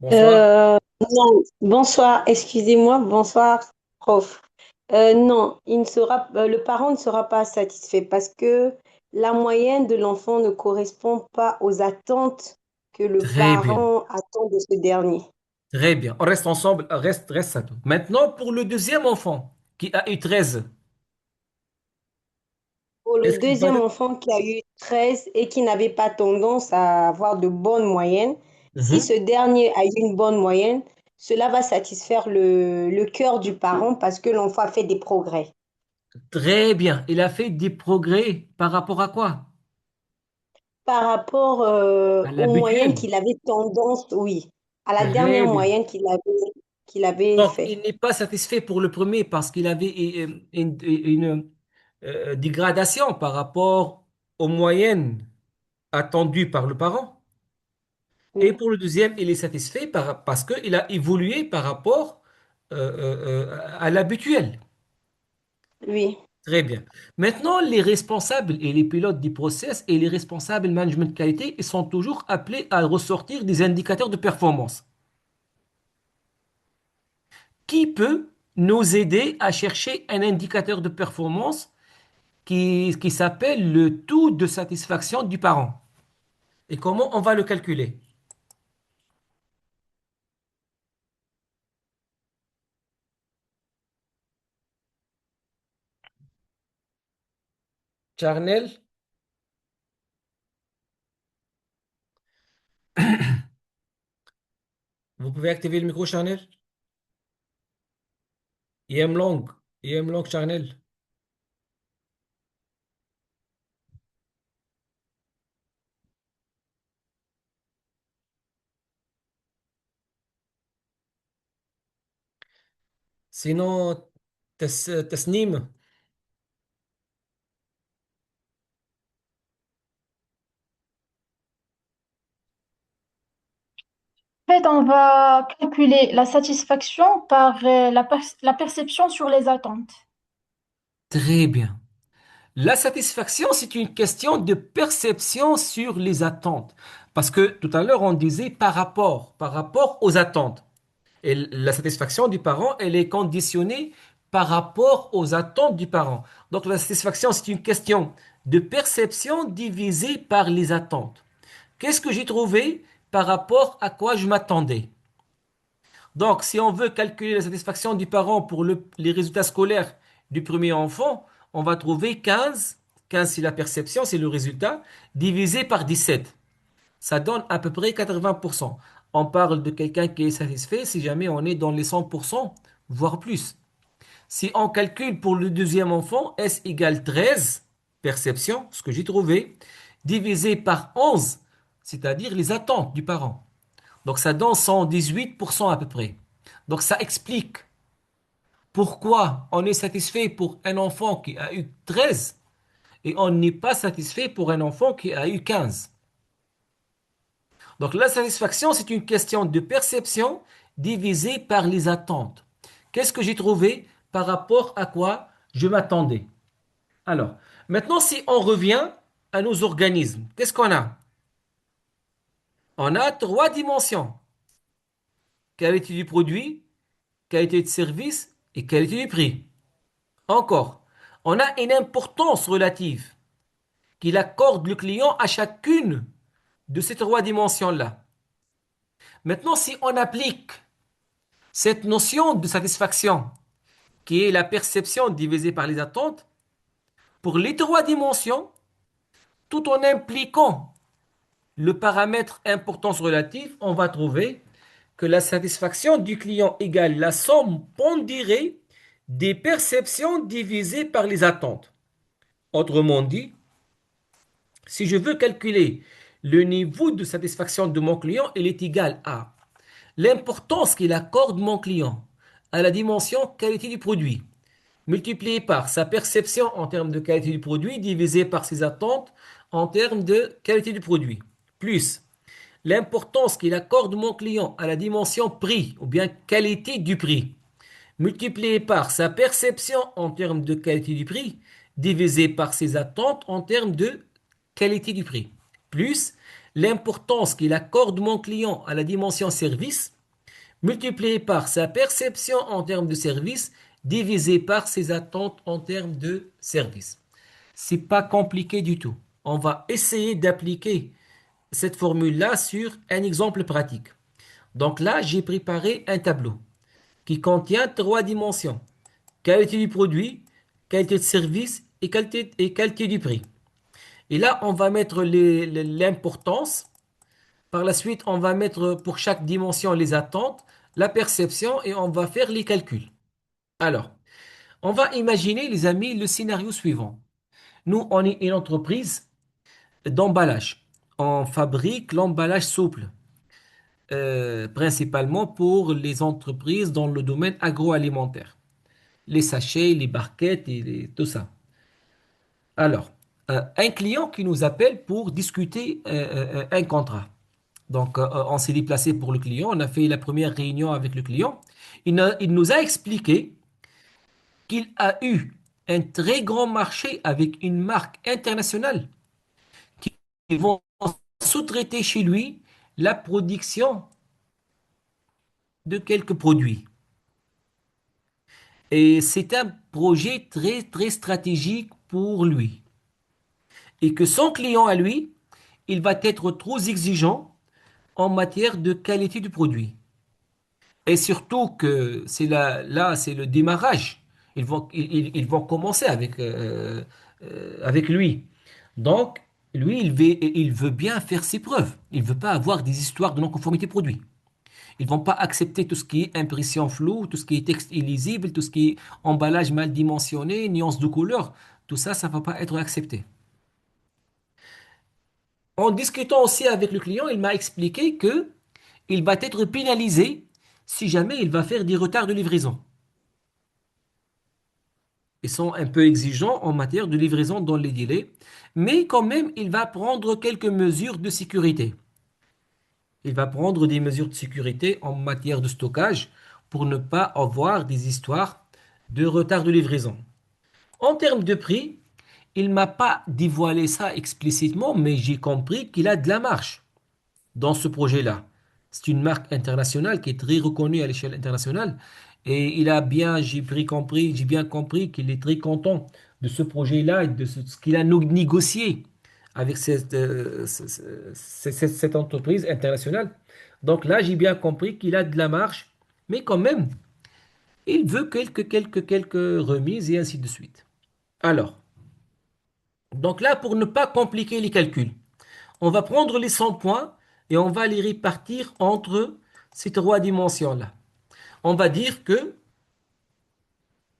bonsoir. Non, bonsoir, excusez-moi, bonsoir, prof. Non, le parent ne sera pas satisfait parce que la moyenne de l'enfant ne correspond pas aux attentes que le Très bien, parent attend de ce dernier. très bien. On reste ensemble, reste Sato. Maintenant, pour le deuxième enfant qui a eu 13, Pour le est-ce qu'il va deuxième être... enfant qui a eu 13 et qui n'avait pas tendance à avoir de bonnes moyennes, si Mhm. ce dernier a eu une bonne moyenne, cela va satisfaire le cœur du parent parce que l'enfant a fait des progrès. Très bien. Il a fait des progrès par rapport à quoi? Par rapport À aux moyennes l'habituel. qu'il avait tendance, oui, à la dernière Très bien. moyenne qu'il avait Donc, fait. il n'est pas satisfait pour le premier parce qu'il avait une dégradation par rapport aux moyennes attendues par le parent. Et Oui, pour le deuxième, il est satisfait parce qu'il a évolué par rapport à l'habituel. oui, Très bien. Maintenant, les responsables et les pilotes du process et les responsables management qualité, ils sont toujours appelés à ressortir des indicateurs de performance. Qui peut nous aider à chercher un indicateur de performance qui s'appelle le taux de satisfaction du parent? Et comment on va le calculer? Charnel, vous pouvez activer le micro, Charnel? Yemlong, Yemlong, Charnel. Sinon, Tasnim. En fait, on va calculer la satisfaction par la perception sur les attentes. Très bien. La satisfaction, c'est une question de perception sur les attentes. Parce que tout à l'heure, on disait par rapport aux attentes. Et la satisfaction du parent, elle est conditionnée par rapport aux attentes du parent. Donc la satisfaction, c'est une question de perception divisée par les attentes. Qu'est-ce que j'ai trouvé par rapport à quoi je m'attendais? Donc, si on veut calculer la satisfaction du parent pour les résultats scolaires du premier enfant, on va trouver 15. 15, c'est la perception, c'est le résultat, divisé par 17. Ça donne à peu près 80%. On parle de quelqu'un qui est satisfait si jamais on est dans les 100%, voire plus. Si on calcule pour le deuxième enfant, S égale 13, perception, ce que j'ai trouvé, divisé par 11, c'est-à-dire les attentes du parent. Donc ça donne 118% à peu près. Donc ça explique pourquoi on est satisfait pour un enfant qui a eu 13 et on n'est pas satisfait pour un enfant qui a eu 15. Donc la satisfaction, c'est une question de perception divisée par les attentes. Qu'est-ce que j'ai trouvé par rapport à quoi je m'attendais? Alors, maintenant, si on revient à nos organismes, qu'est-ce qu'on a? On a 3 dimensions. Qualité du produit, qualité de service et qualité du prix. Encore, on a une importance relative qu'il accorde le client à chacune de ces 3 dimensions-là. Maintenant, si on applique cette notion de satisfaction, qui est la perception divisée par les attentes, pour les 3 dimensions, tout en impliquant le paramètre importance relative, on va trouver que la satisfaction du client égale la somme pondérée des perceptions divisées par les attentes. Autrement dit, si je veux calculer le niveau de satisfaction de mon client, il est égal à l'importance qu'il accorde mon client à la dimension qualité du produit, multiplié par sa perception en termes de qualité du produit, divisé par ses attentes en termes de qualité du produit, plus l'importance qu'il accorde mon client à la dimension prix ou bien qualité du prix, multiplié par sa perception en termes de qualité du prix, divisé par ses attentes en termes de qualité du prix, plus l'importance qu'il accorde mon client à la dimension service, multiplié par sa perception en termes de service, divisé par ses attentes en termes de service. C'est pas compliqué du tout. On va essayer d'appliquer cette formule-là sur un exemple pratique. Donc là, j'ai préparé un tableau qui contient 3 dimensions. Qualité du produit, qualité de service et qualité du prix. Et là, on va mettre l'importance. Par la suite, on va mettre pour chaque dimension les attentes, la perception et on va faire les calculs. Alors, on va imaginer, les amis, le scénario suivant. Nous, on est une entreprise d'emballage. On fabrique l'emballage souple, principalement pour les entreprises dans le domaine agroalimentaire. Les sachets, les barquettes et tout ça. Alors, un client qui nous appelle pour discuter un contrat. Donc, on s'est déplacé pour le client, on a fait la première réunion avec le client. Il nous a expliqué qu'il a eu un très grand marché avec une marque internationale qui vont sous-traiter chez lui la production de quelques produits. Et c'est un projet très, très stratégique pour lui. Et que son client à lui, il va être trop exigeant en matière de qualité du produit. Et surtout que c'est là, c'est le démarrage. Ils vont commencer avec lui. Donc, lui, il veut bien faire ses preuves. Il ne veut pas avoir des histoires de non-conformité produit. Ils ne vont pas accepter tout ce qui est impression floue, tout ce qui est texte illisible, tout ce qui est emballage mal dimensionné, nuance de couleur. Tout ça, ça ne va pas être accepté. En discutant aussi avec le client, il m'a expliqué que il va être pénalisé si jamais il va faire des retards de livraison. Ils sont un peu exigeants en matière de livraison dans les délais, mais quand même, il va prendre quelques mesures de sécurité. Il va prendre des mesures de sécurité en matière de stockage pour ne pas avoir des histoires de retard de livraison. En termes de prix, il ne m'a pas dévoilé ça explicitement, mais j'ai compris qu'il a de la marge dans ce projet-là. C'est une marque internationale qui est très reconnue à l'échelle internationale. Et j'ai bien compris qu'il est très content de ce projet-là et de ce qu'il a négocié avec cette entreprise internationale. Donc là, j'ai bien compris qu'il a de la marge, mais quand même, il veut quelques remises et ainsi de suite. Alors, donc là, pour ne pas compliquer les calculs, on va prendre les 100 points et on va les répartir entre ces 3 dimensions-là. On va dire que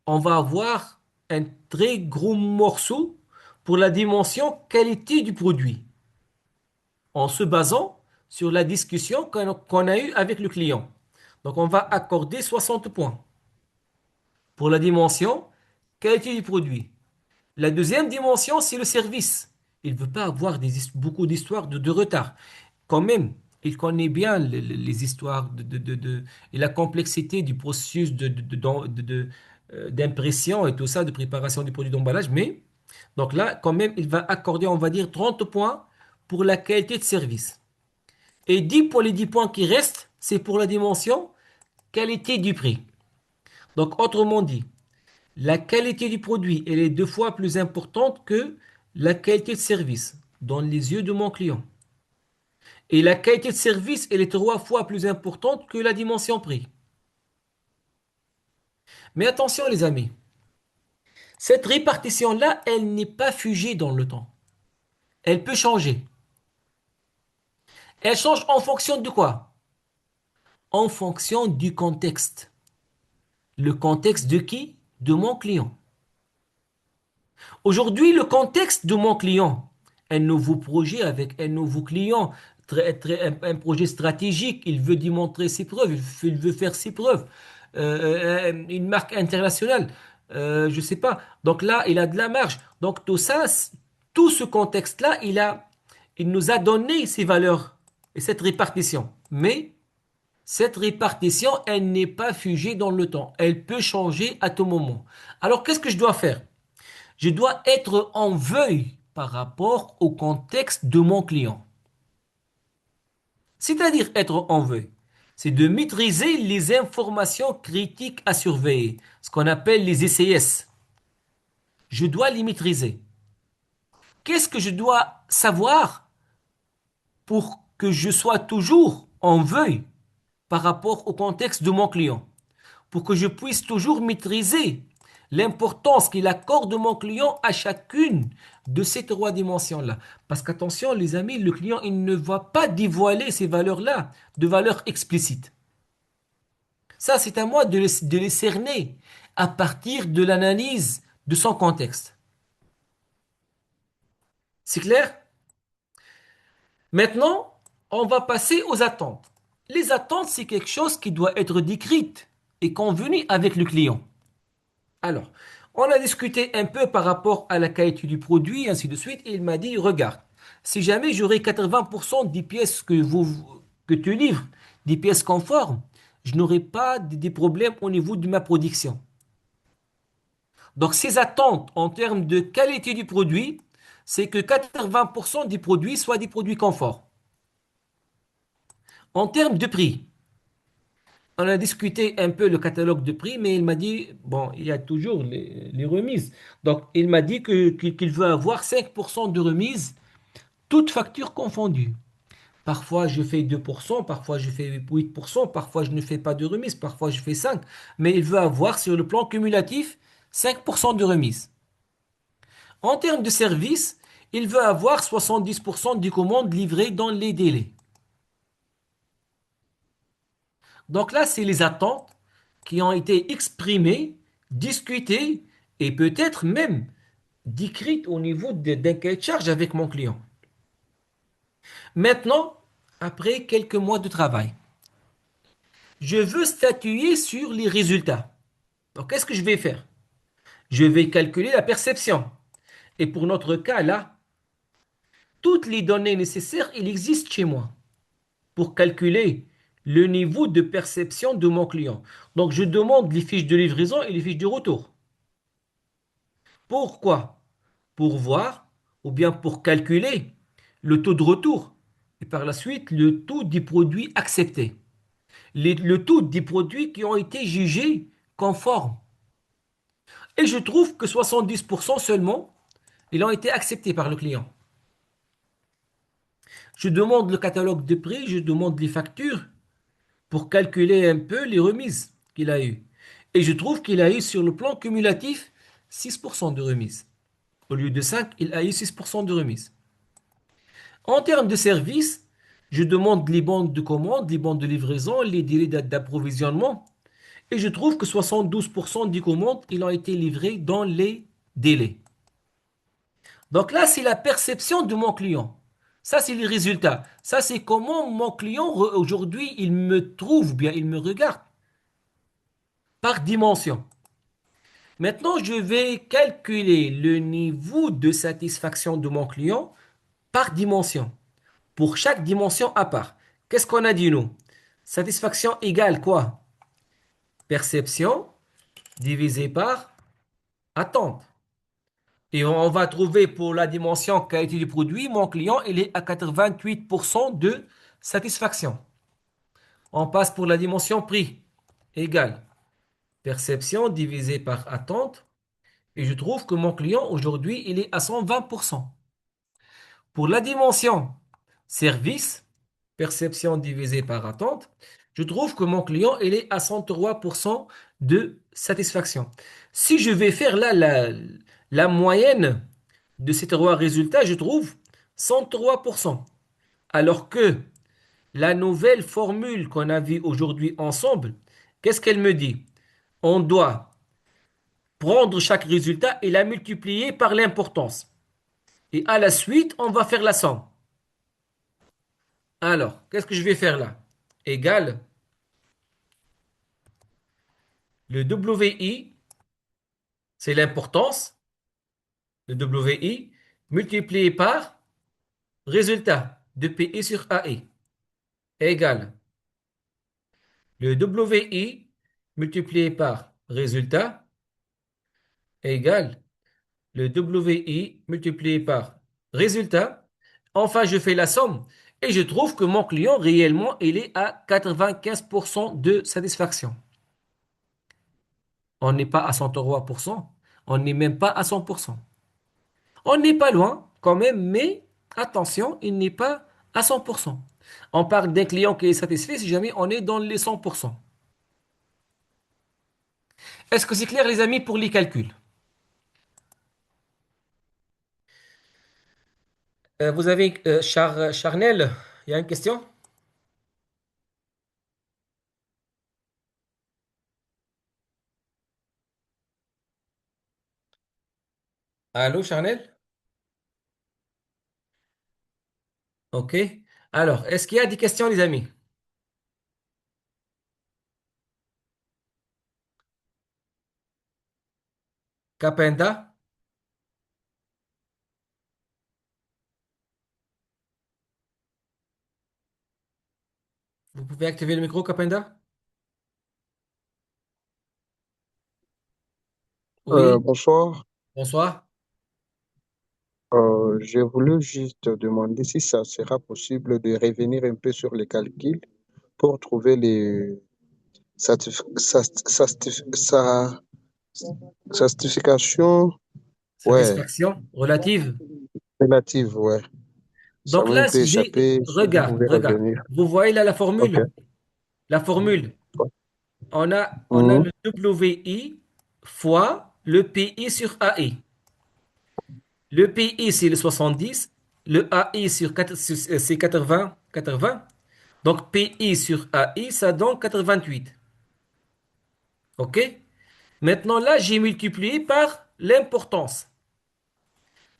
on va avoir un très gros morceau pour la dimension qualité du produit, en se basant sur la discussion qu'on a eue avec le client. Donc, on va accorder 60 points pour la dimension qualité du produit. La deuxième dimension, c'est le service. Il ne veut pas avoir beaucoup d'histoires de retard. Quand même, il connaît bien les histoires et la complexité du processus d'impression et tout ça, de préparation du produit d'emballage. Mais, donc là, quand même, il va accorder, on va dire, 30 points pour la qualité de service. Et 10 pour les 10 points qui restent, c'est pour la dimension qualité du prix. Donc, autrement dit, la qualité du produit, elle est 2 fois plus importante que la qualité de service dans les yeux de mon client. Et la qualité de service, elle est 3 fois plus importante que la dimension prix. Mais attention les amis, cette répartition-là, elle n'est pas figée dans le temps. Elle peut changer. Elle change en fonction de quoi? En fonction du contexte. Le contexte de qui? De mon client. Aujourd'hui, le contexte de mon client, un nouveau projet avec un nouveau client, un projet stratégique, il veut démontrer ses preuves, il veut faire ses preuves, une marque internationale, je ne sais pas. Donc là, il a de la marge. Donc tout ça, tout ce contexte-là, il nous a donné ces valeurs et cette répartition. Mais cette répartition, elle n'est pas figée dans le temps. Elle peut changer à tout moment. Alors, qu'est-ce que je dois faire? Je dois être en veille par rapport au contexte de mon client. C'est-à-dire être en veille, c'est de maîtriser les informations critiques à surveiller, ce qu'on appelle les ECS. Je dois les maîtriser. Qu'est-ce que je dois savoir pour que je sois toujours en veille par rapport au contexte de mon client? Pour que je puisse toujours maîtriser l'importance qu'il accorde mon client à chacune de ces 3 dimensions-là. Parce qu'attention les amis, le client il ne va pas dévoiler ces valeurs-là, de valeurs explicites. Ça c'est à moi de les cerner à partir de l'analyse de son contexte. C'est clair? Maintenant, on va passer aux attentes. Les attentes, c'est quelque chose qui doit être décrite et convenu avec le client. Alors, on a discuté un peu par rapport à la qualité du produit, ainsi de suite, et il m'a dit, regarde, si jamais j'aurais 80% des pièces que tu livres, des pièces conformes, je n'aurai pas des problèmes au niveau de ma production. Donc, ces attentes en termes de qualité du produit, c'est que 80% des produits soient des produits conformes. En termes de prix, on a discuté un peu le catalogue de prix, mais il m'a dit, bon, il y a toujours les remises. Donc, il m'a dit qu'il veut avoir 5% de remise, toutes factures confondues. Parfois, je fais 2%, parfois, je fais 8%, parfois, je ne fais pas de remise, parfois, je fais 5%. Mais il veut avoir, sur le plan cumulatif, 5% de remise. En termes de service, il veut avoir 70% des commandes livrées dans les délais. Donc là, c'est les attentes qui ont été exprimées, discutées et peut-être même décrites au niveau d'un cahier de charge avec mon client. Maintenant, après quelques mois de travail, je veux statuer sur les résultats. Donc, qu'est-ce que je vais faire? Je vais calculer la perception. Et pour notre cas, là, toutes les données nécessaires, il existe chez moi pour calculer le niveau de perception de mon client. Donc, je demande les fiches de livraison et les fiches de retour. Pourquoi? Pour voir ou bien pour calculer le taux de retour et par la suite le taux des produits acceptés. Le taux des produits qui ont été jugés conformes. Et je trouve que 70% seulement, ils ont été acceptés par le client. Je demande le catalogue de prix, je demande les factures pour calculer un peu les remises qu'il a eues. Et je trouve qu'il a eu sur le plan cumulatif 6% de remise. Au lieu de 5, il a eu 6% de remise. En termes de service, je demande les bandes de commande, les bandes de livraison, les délais d'approvisionnement. et je trouve que 72% des commandes, ils ont été livrées dans les délais. Donc là, c'est la perception de mon client. Ça, c'est les résultats. Ça, c'est comment mon client, aujourd'hui, il me trouve bien, il me regarde par dimension. Maintenant, je vais calculer le niveau de satisfaction de mon client par dimension, pour chaque dimension à part. Qu'est-ce qu'on a dit, nous? Satisfaction égale quoi? Perception divisé par attente. Et on va trouver pour la dimension qualité du produit, mon client, il est à 88% de satisfaction. On passe pour la dimension prix, égale perception divisé par attente. Et je trouve que mon client, aujourd'hui, il est à 120%. Pour la dimension service, perception divisée par attente, je trouve que mon client, il est à 103% de satisfaction. Si je vais faire là la moyenne de ces trois résultats, je trouve 103%. Alors que la nouvelle formule qu'on a vue aujourd'hui ensemble, qu'est-ce qu'elle me dit? On doit prendre chaque résultat et la multiplier par l'importance. Et à la suite, on va faire la somme. Alors, qu'est-ce que je vais faire là? Égal le WI, c'est l'importance, le WI, multiplié par résultat de PI sur AI, égale le WI multiplié par résultat, égale le WI multiplié par résultat. Enfin, je fais la somme et je trouve que mon client, réellement, il est à 95% de satisfaction. On n'est pas à 103%, on n'est même pas à 100%. On n'est pas loin quand même, mais attention, il n'est pas à 100%. On parle d'un client qui est satisfait si jamais on est dans les 100%. Est-ce que c'est clair les amis pour les calculs? Vous avez Charnel, il y a une question? Allô Charnel? Ok. Alors, est-ce qu'il y a des questions les amis? Capenda? Vous pouvez activer le micro, Capenda? Oui, Bonsoir. bonsoir. J'ai voulu juste demander si ça sera possible de revenir un peu sur les calculs pour trouver les sa- certifications, ouais, Satisfaction relative. relatives, ouais. Ça Donc m'a un là, peu échappé, si vous regarde, pouvez regarde. revenir. Vous voyez là la OK. formule? La formule. On a Mhm. le WI fois le PI sur AI. Le PI, c'est le 70. Le AI c'est 80, 80. Donc PI sur AI, ça donne 88. OK? Maintenant, là, j'ai multiplié par l'importance.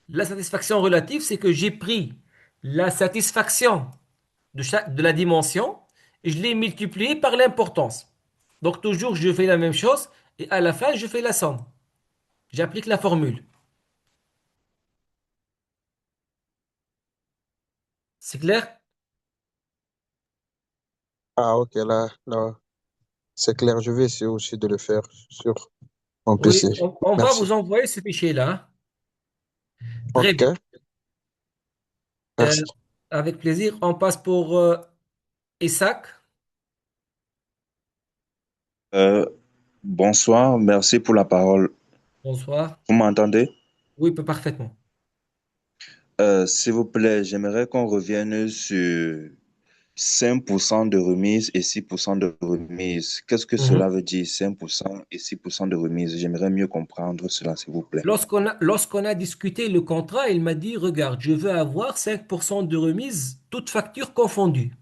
La satisfaction relative, c'est que j'ai pris la satisfaction de la dimension et je l'ai multiplié par l'importance. Donc toujours, je fais la même chose et à la fin, je fais la somme. J'applique la formule. C'est clair? Ah, OK, là, c'est clair. Je vais essayer aussi de le faire sur mon Oui, PC. on va Merci. vous envoyer ce fichier-là, hein. Très bien. OK, Euh, merci. avec plaisir. On passe pour Isaac. Euh, Bonsoir, merci pour la parole. Bonsoir. Vous m'entendez? Oui, parfaitement. S'il vous plaît, j'aimerais qu'on revienne sur 5% de remise et 6% de remise. Qu'est-ce que cela Mhm. veut dire, 5% et 6% de remise? J'aimerais mieux comprendre cela, s'il vous plaît. Lorsqu'on a discuté le contrat, il m'a dit, regarde, je veux avoir 5% de remise, toutes factures confondues.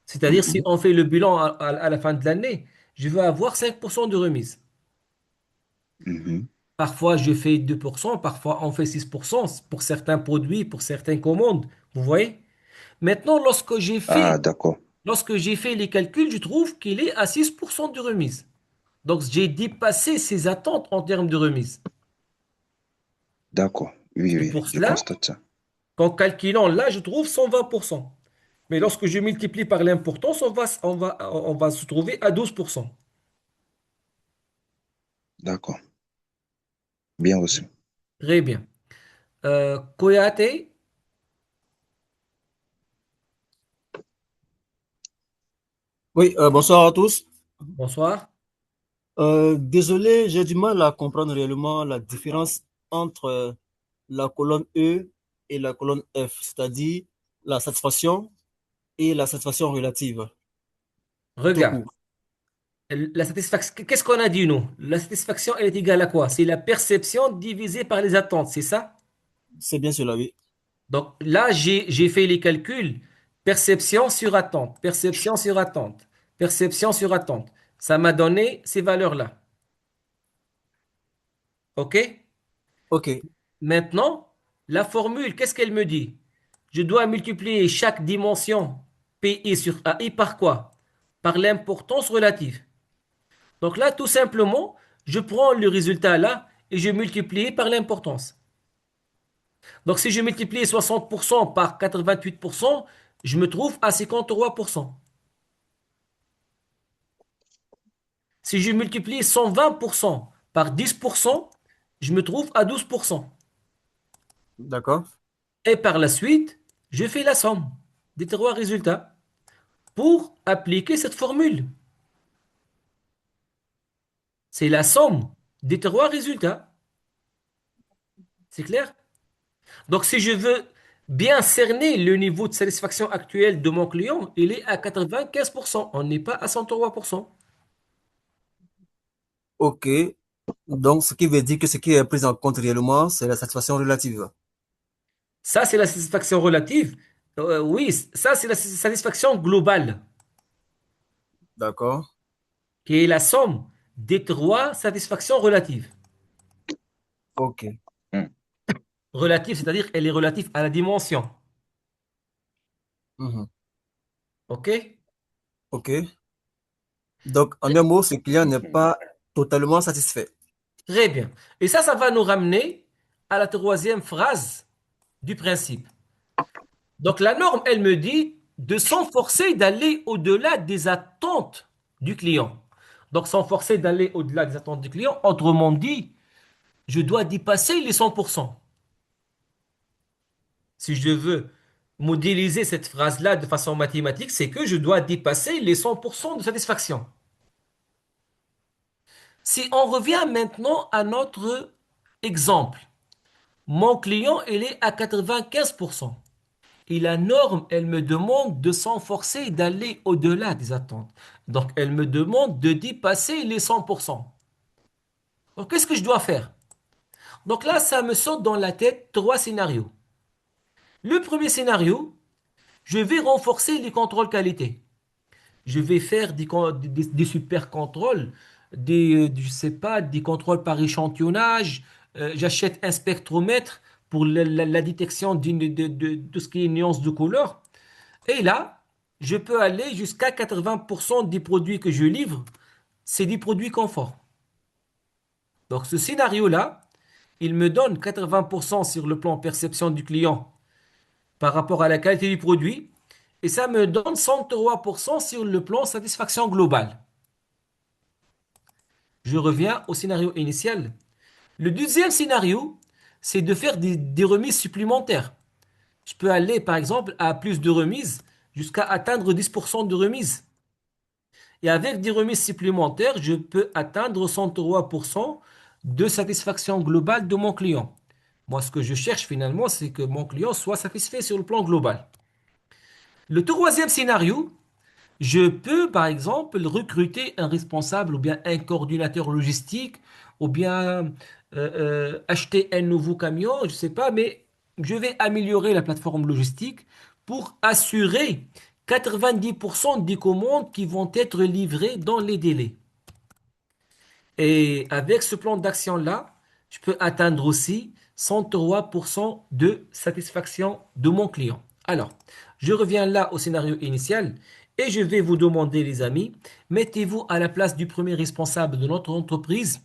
C'est-à-dire, si Mhm. on fait le bilan à la fin de l'année, je veux avoir 5% de remise. Mhm. Parfois, je fais 2%, parfois on fait 6% pour certains produits, pour certaines commandes. Vous voyez? Maintenant, Ah, d'accord. lorsque j'ai fait les calculs, je trouve qu'il est à 6% de remise. Donc, j'ai dépassé ses attentes en termes de remise. D'accord. Oui, C'est oui, pour je cela constate ça. qu'en calculant là, je trouve 120%. Mais lorsque je multiplie par l'importance, on va se trouver à 12%. D'accord. Bien reçu. Très bien. Koyate, Oui, bonsoir à tous. bonsoir. Désolé, j'ai du mal à comprendre réellement la différence entre la colonne E et la colonne F, c'est-à-dire la satisfaction et la satisfaction relative, tout Regarde. court. La satisfaction, qu'est-ce qu'on a dit, nous? La satisfaction, elle est égale à quoi? C'est la perception divisée par les attentes, c'est ça? C'est bien cela, oui. Donc là, j'ai fait les calculs. Perception sur attente, perception sur attente, perception sur attente. Ça m'a donné ces valeurs-là. OK? Ok, Maintenant, la formule, qu'est-ce qu'elle me dit? Je dois multiplier chaque dimension PI sur AI par quoi? Par l'importance relative. Donc là, tout simplement, je prends le résultat là et je multiplie par l'importance. Donc si je multiplie 60% par 88%, je me trouve à 53%. Si je multiplie 120% par 10%, je me trouve à 12%. d'accord. Et par la suite, je fais la somme des trois résultats pour appliquer cette formule. C'est la somme des trois résultats. C'est clair? Donc, si je veux bien cerner le niveau de satisfaction actuel de mon client, il est à 95%. On n'est pas à 103%. Ok, donc ce qui veut dire que ce qui est pris en compte réellement, c'est la satisfaction relative. Ça, c'est la satisfaction relative. Oui, ça, c'est la satisfaction globale, D'accord, qui est la somme des trois satisfactions relatives. ok. Hmm. Relative, c'est-à-dire elle est relative à la dimension. Mhm. OK? Ok. Donc, en un mot, ce client n'est pas totalement satisfait. Très bien. Et ça va nous ramener à la troisième phrase du principe. Donc la norme, elle me dit de s'enforcer d'aller au-delà des attentes du client. Donc s'enforcer d'aller au-delà des attentes du client, autrement dit, je dois dépasser les 100%. Si je veux modéliser cette phrase-là de façon mathématique, c'est que je dois dépasser les 100% de satisfaction. Si on revient maintenant à notre exemple, mon client, il est à 95%. Et la norme, elle me demande de s'enforcer d'aller au-delà des attentes. Donc, elle me demande de dépasser les 100%. Donc, qu'est-ce que je dois faire? Donc là, ça me saute dans la tête trois scénarios. Le premier scénario, je vais renforcer les contrôles qualité. Je vais faire des super contrôles, je sais pas, des contrôles par échantillonnage. J'achète un spectromètre pour la détection de tout ce qui est nuance de couleur. Et là, je peux aller jusqu'à 80% des produits que je livre, c'est des produits confort. Donc ce scénario-là, il me donne 80% sur le plan perception du client par rapport à la qualité du produit, et ça me donne 103% sur le plan satisfaction globale. Je reviens au scénario initial. Le deuxième scénario, c'est de faire des remises supplémentaires. Je peux aller par exemple à plus de remises jusqu'à atteindre 10% de remise. Et avec des remises supplémentaires, je peux atteindre 103% de satisfaction globale de mon client. Moi, ce que je cherche finalement, c'est que mon client soit satisfait sur le plan global. Le troisième scénario, je peux par exemple recruter un responsable ou bien un coordinateur logistique ou bien acheter un nouveau camion, je ne sais pas, mais je vais améliorer la plateforme logistique pour assurer 90% des commandes qui vont être livrées dans les délais. Et avec ce plan d'action-là, je peux atteindre aussi 103% de satisfaction de mon client. Alors, je reviens là au scénario initial et je vais vous demander, les amis, mettez-vous à la place du premier responsable de notre entreprise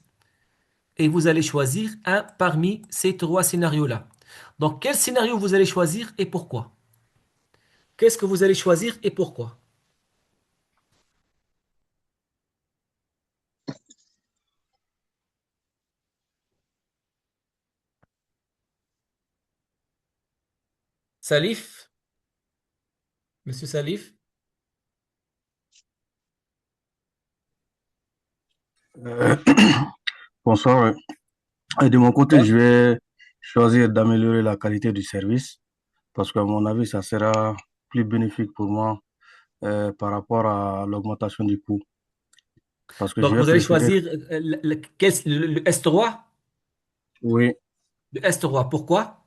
et vous allez choisir un parmi ces trois scénarios-là. Donc, quel scénario vous allez choisir et pourquoi? Qu'est-ce que vous allez choisir et pourquoi? Salif? Monsieur Salif? Euh, Bonsoir. Et de mon côté, je vais choisir d'améliorer la qualité du service parce qu'à mon avis, ça sera plus bénéfique pour moi par rapport à l'augmentation du coût. Parce que je Donc, vais vous allez préférer, choisir le S3? oui, Le S3, pourquoi?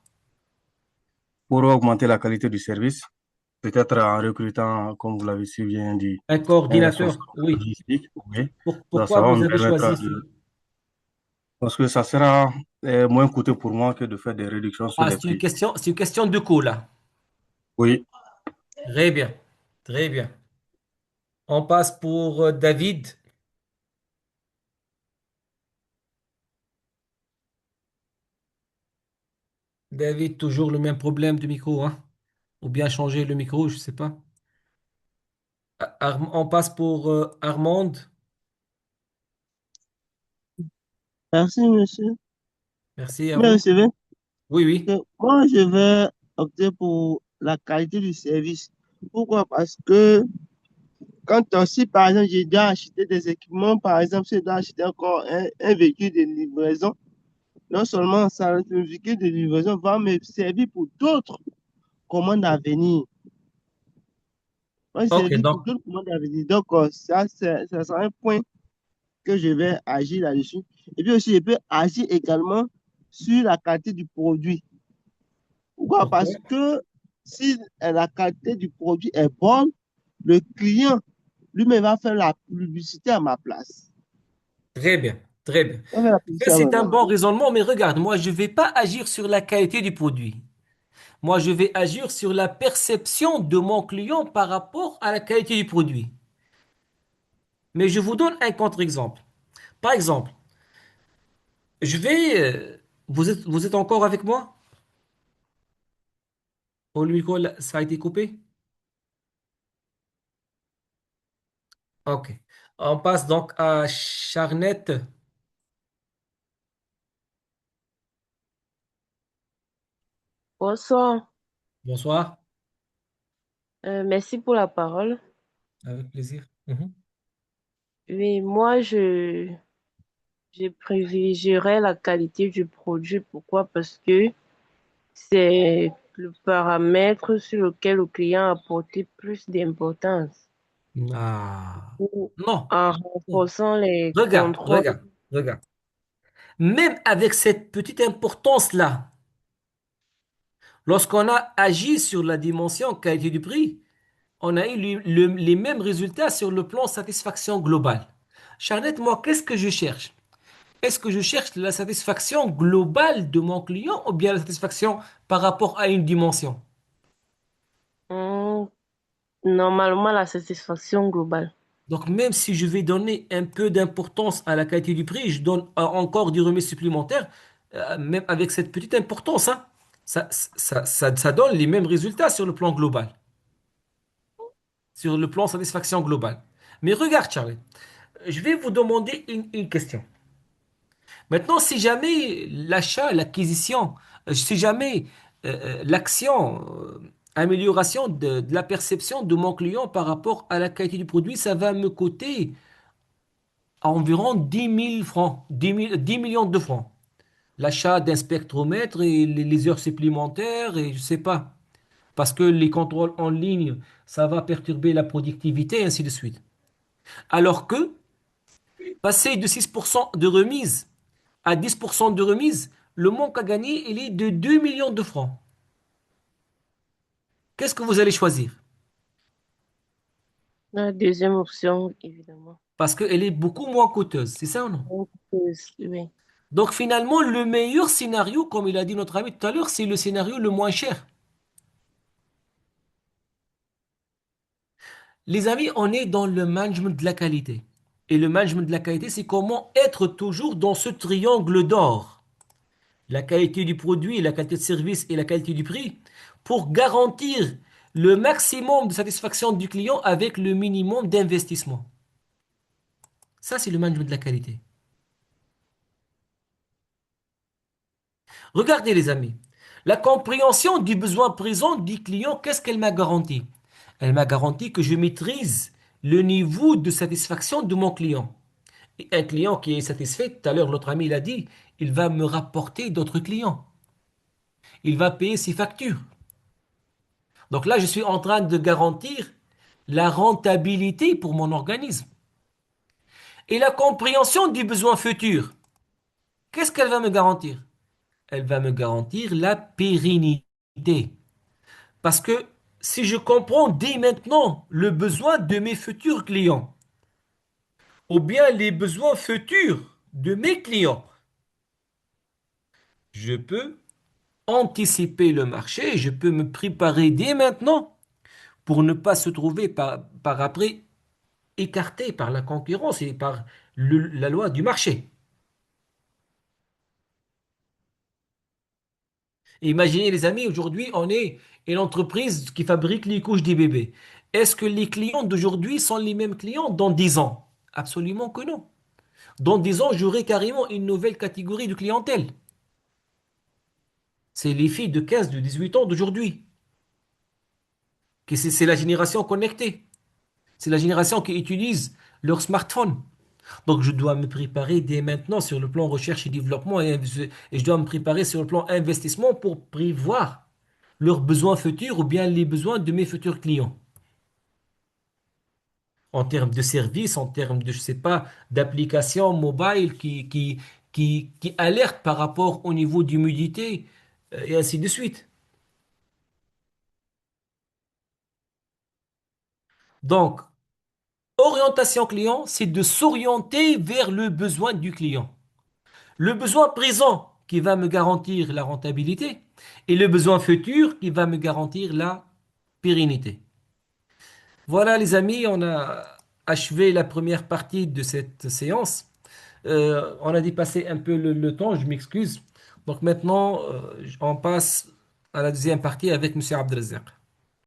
pour augmenter la qualité du service, peut-être en recrutant, comme vous l'avez si bien dit, Un un coordinateur, responsable oui. logistique, oui. Ça Pourquoi va vous me avez permettre choisi de... Parce que ça sera moins coûteux pour moi que de faire des réductions sur Ah, les prix. c'est une question de coût, là. Oui. Très bien, très bien. On passe pour David. David, toujours le même problème de micro, hein? Ou bien changer le micro, je sais pas. On passe pour Armande. Merci, monsieur. Merci à Vous me vous. recevez? Oui, oui. Ok. Moi, je vais opter pour la qualité du service. Pourquoi? Parce que quand aussi, par exemple, j'ai déjà acheté des équipements, par exemple, si je dois acheter encore un véhicule de livraison, non seulement ça, le véhicule de livraison va me servir pour d'autres commandes à venir. Va me Ok, servir pour donc, d'autres commandes à venir. Donc, ça sera un point que je vais agir là-dessus. Et puis aussi, je peux agir également sur la qualité du produit. Pourquoi? ok. Parce que si la qualité du produit est bonne, le client lui-même va faire la publicité à ma place. Très bien, très bien. Il va faire la Ça, publicité à ma c'est un place. bon raisonnement, mais regarde, moi, je ne vais pas agir sur la qualité du produit. Moi, je vais agir sur la perception de mon client par rapport à la qualité du produit. Mais je vous donne un contre-exemple. Par exemple, je vais... vous êtes encore avec moi? Oh, le micro, là, ça a été coupé? Ok. On passe donc à Charnette. Bonsoir. Bonsoir. Merci pour la parole. Avec plaisir. Mhm. Oui, moi, je privilégierais la qualité du produit. Pourquoi? Parce que c'est le paramètre sur lequel le client a porté plus d'importance. Ah. Ou Non. en Non. renforçant les Regarde, contrôles. regarde, regarde. Même avec cette petite importance-là, lorsqu'on a agi sur la dimension qualité du prix, on a eu les mêmes résultats sur le plan satisfaction globale. Charlotte, moi, qu'est-ce que je cherche? Est-ce que je cherche la satisfaction globale de mon client ou bien la satisfaction par rapport à une dimension? Hmm, Normalement, la satisfaction globale. Donc, même si je vais donner un peu d'importance à la qualité du prix, je donne encore des remises supplémentaires, même avec cette petite importance, hein, ça donne les mêmes résultats sur le plan global, sur le plan satisfaction globale. Mais regarde, Charlie, je vais vous demander une question. Maintenant, si jamais l'achat, l'acquisition, si jamais l'action, amélioration de la perception de mon client par rapport à la qualité du produit, ça va me coûter environ 10 000 francs, 10 millions de francs. L'achat d'un spectromètre et les heures supplémentaires et je sais pas. Parce que les contrôles en ligne, ça va perturber la productivité et ainsi de suite. Alors que passer de 6% de remise à 10% de remise, le manque à gagner, il est de 2 millions de francs. Qu'est-ce que vous allez choisir? La deuxième option, évidemment. parce qu'elle est beaucoup moins coûteuse. C'est ça ou non? Donc, oui. Donc finalement, le meilleur scénario, comme il a dit notre ami tout à l'heure, c'est le scénario le moins cher. Les amis, on est dans le management de la qualité. Et le management de la qualité, c'est comment être toujours dans ce triangle d'or. La qualité du produit, la qualité de service et la qualité du prix pour garantir le maximum de satisfaction du client avec le minimum d'investissement. Ça, c'est le management de la qualité. Regardez les amis, la compréhension du besoin présent du client, qu'est-ce qu'elle m'a garanti? Elle m'a garanti que je maîtrise le niveau de satisfaction de mon client. Et un client qui est satisfait, tout à l'heure notre ami l'a dit, il va me rapporter d'autres clients. Il va payer ses factures. Donc là, je suis en train de garantir la rentabilité pour mon organisme. Et la compréhension du besoin futur, qu'est-ce qu'elle va me garantir? Elle va me garantir la pérennité. Parce que si je comprends dès maintenant le besoin de mes futurs clients, ou bien les besoins futurs de mes clients, je peux anticiper le marché, je peux me préparer dès maintenant pour ne pas se trouver par après écarté par la concurrence et par la loi du marché. Imaginez les amis, aujourd'hui on est une entreprise qui fabrique les couches des bébés. Est-ce que les clients d'aujourd'hui sont les mêmes clients dans 10 ans? Absolument que non. Dans 10 ans, j'aurai carrément une nouvelle catégorie de clientèle. C'est les filles de 15, de 18 ans d'aujourd'hui. C'est la génération connectée. C'est la génération qui utilise leur smartphone. Donc je dois me préparer dès maintenant sur le plan recherche et développement et je dois me préparer sur le plan investissement pour prévoir leurs besoins futurs ou bien les besoins de mes futurs clients. En termes de services, en termes de, je sais pas, d'applications mobile qui alertent par rapport au niveau d'humidité et ainsi de suite. Donc, orientation client, c'est de s'orienter vers le besoin du client. Le besoin présent qui va me garantir la rentabilité et le besoin futur qui va me garantir la pérennité. Voilà les amis, on a achevé la première partie de cette séance. On a dépassé un peu le temps, je m'excuse. Donc maintenant, on passe à la deuxième partie avec M. Abdelazak.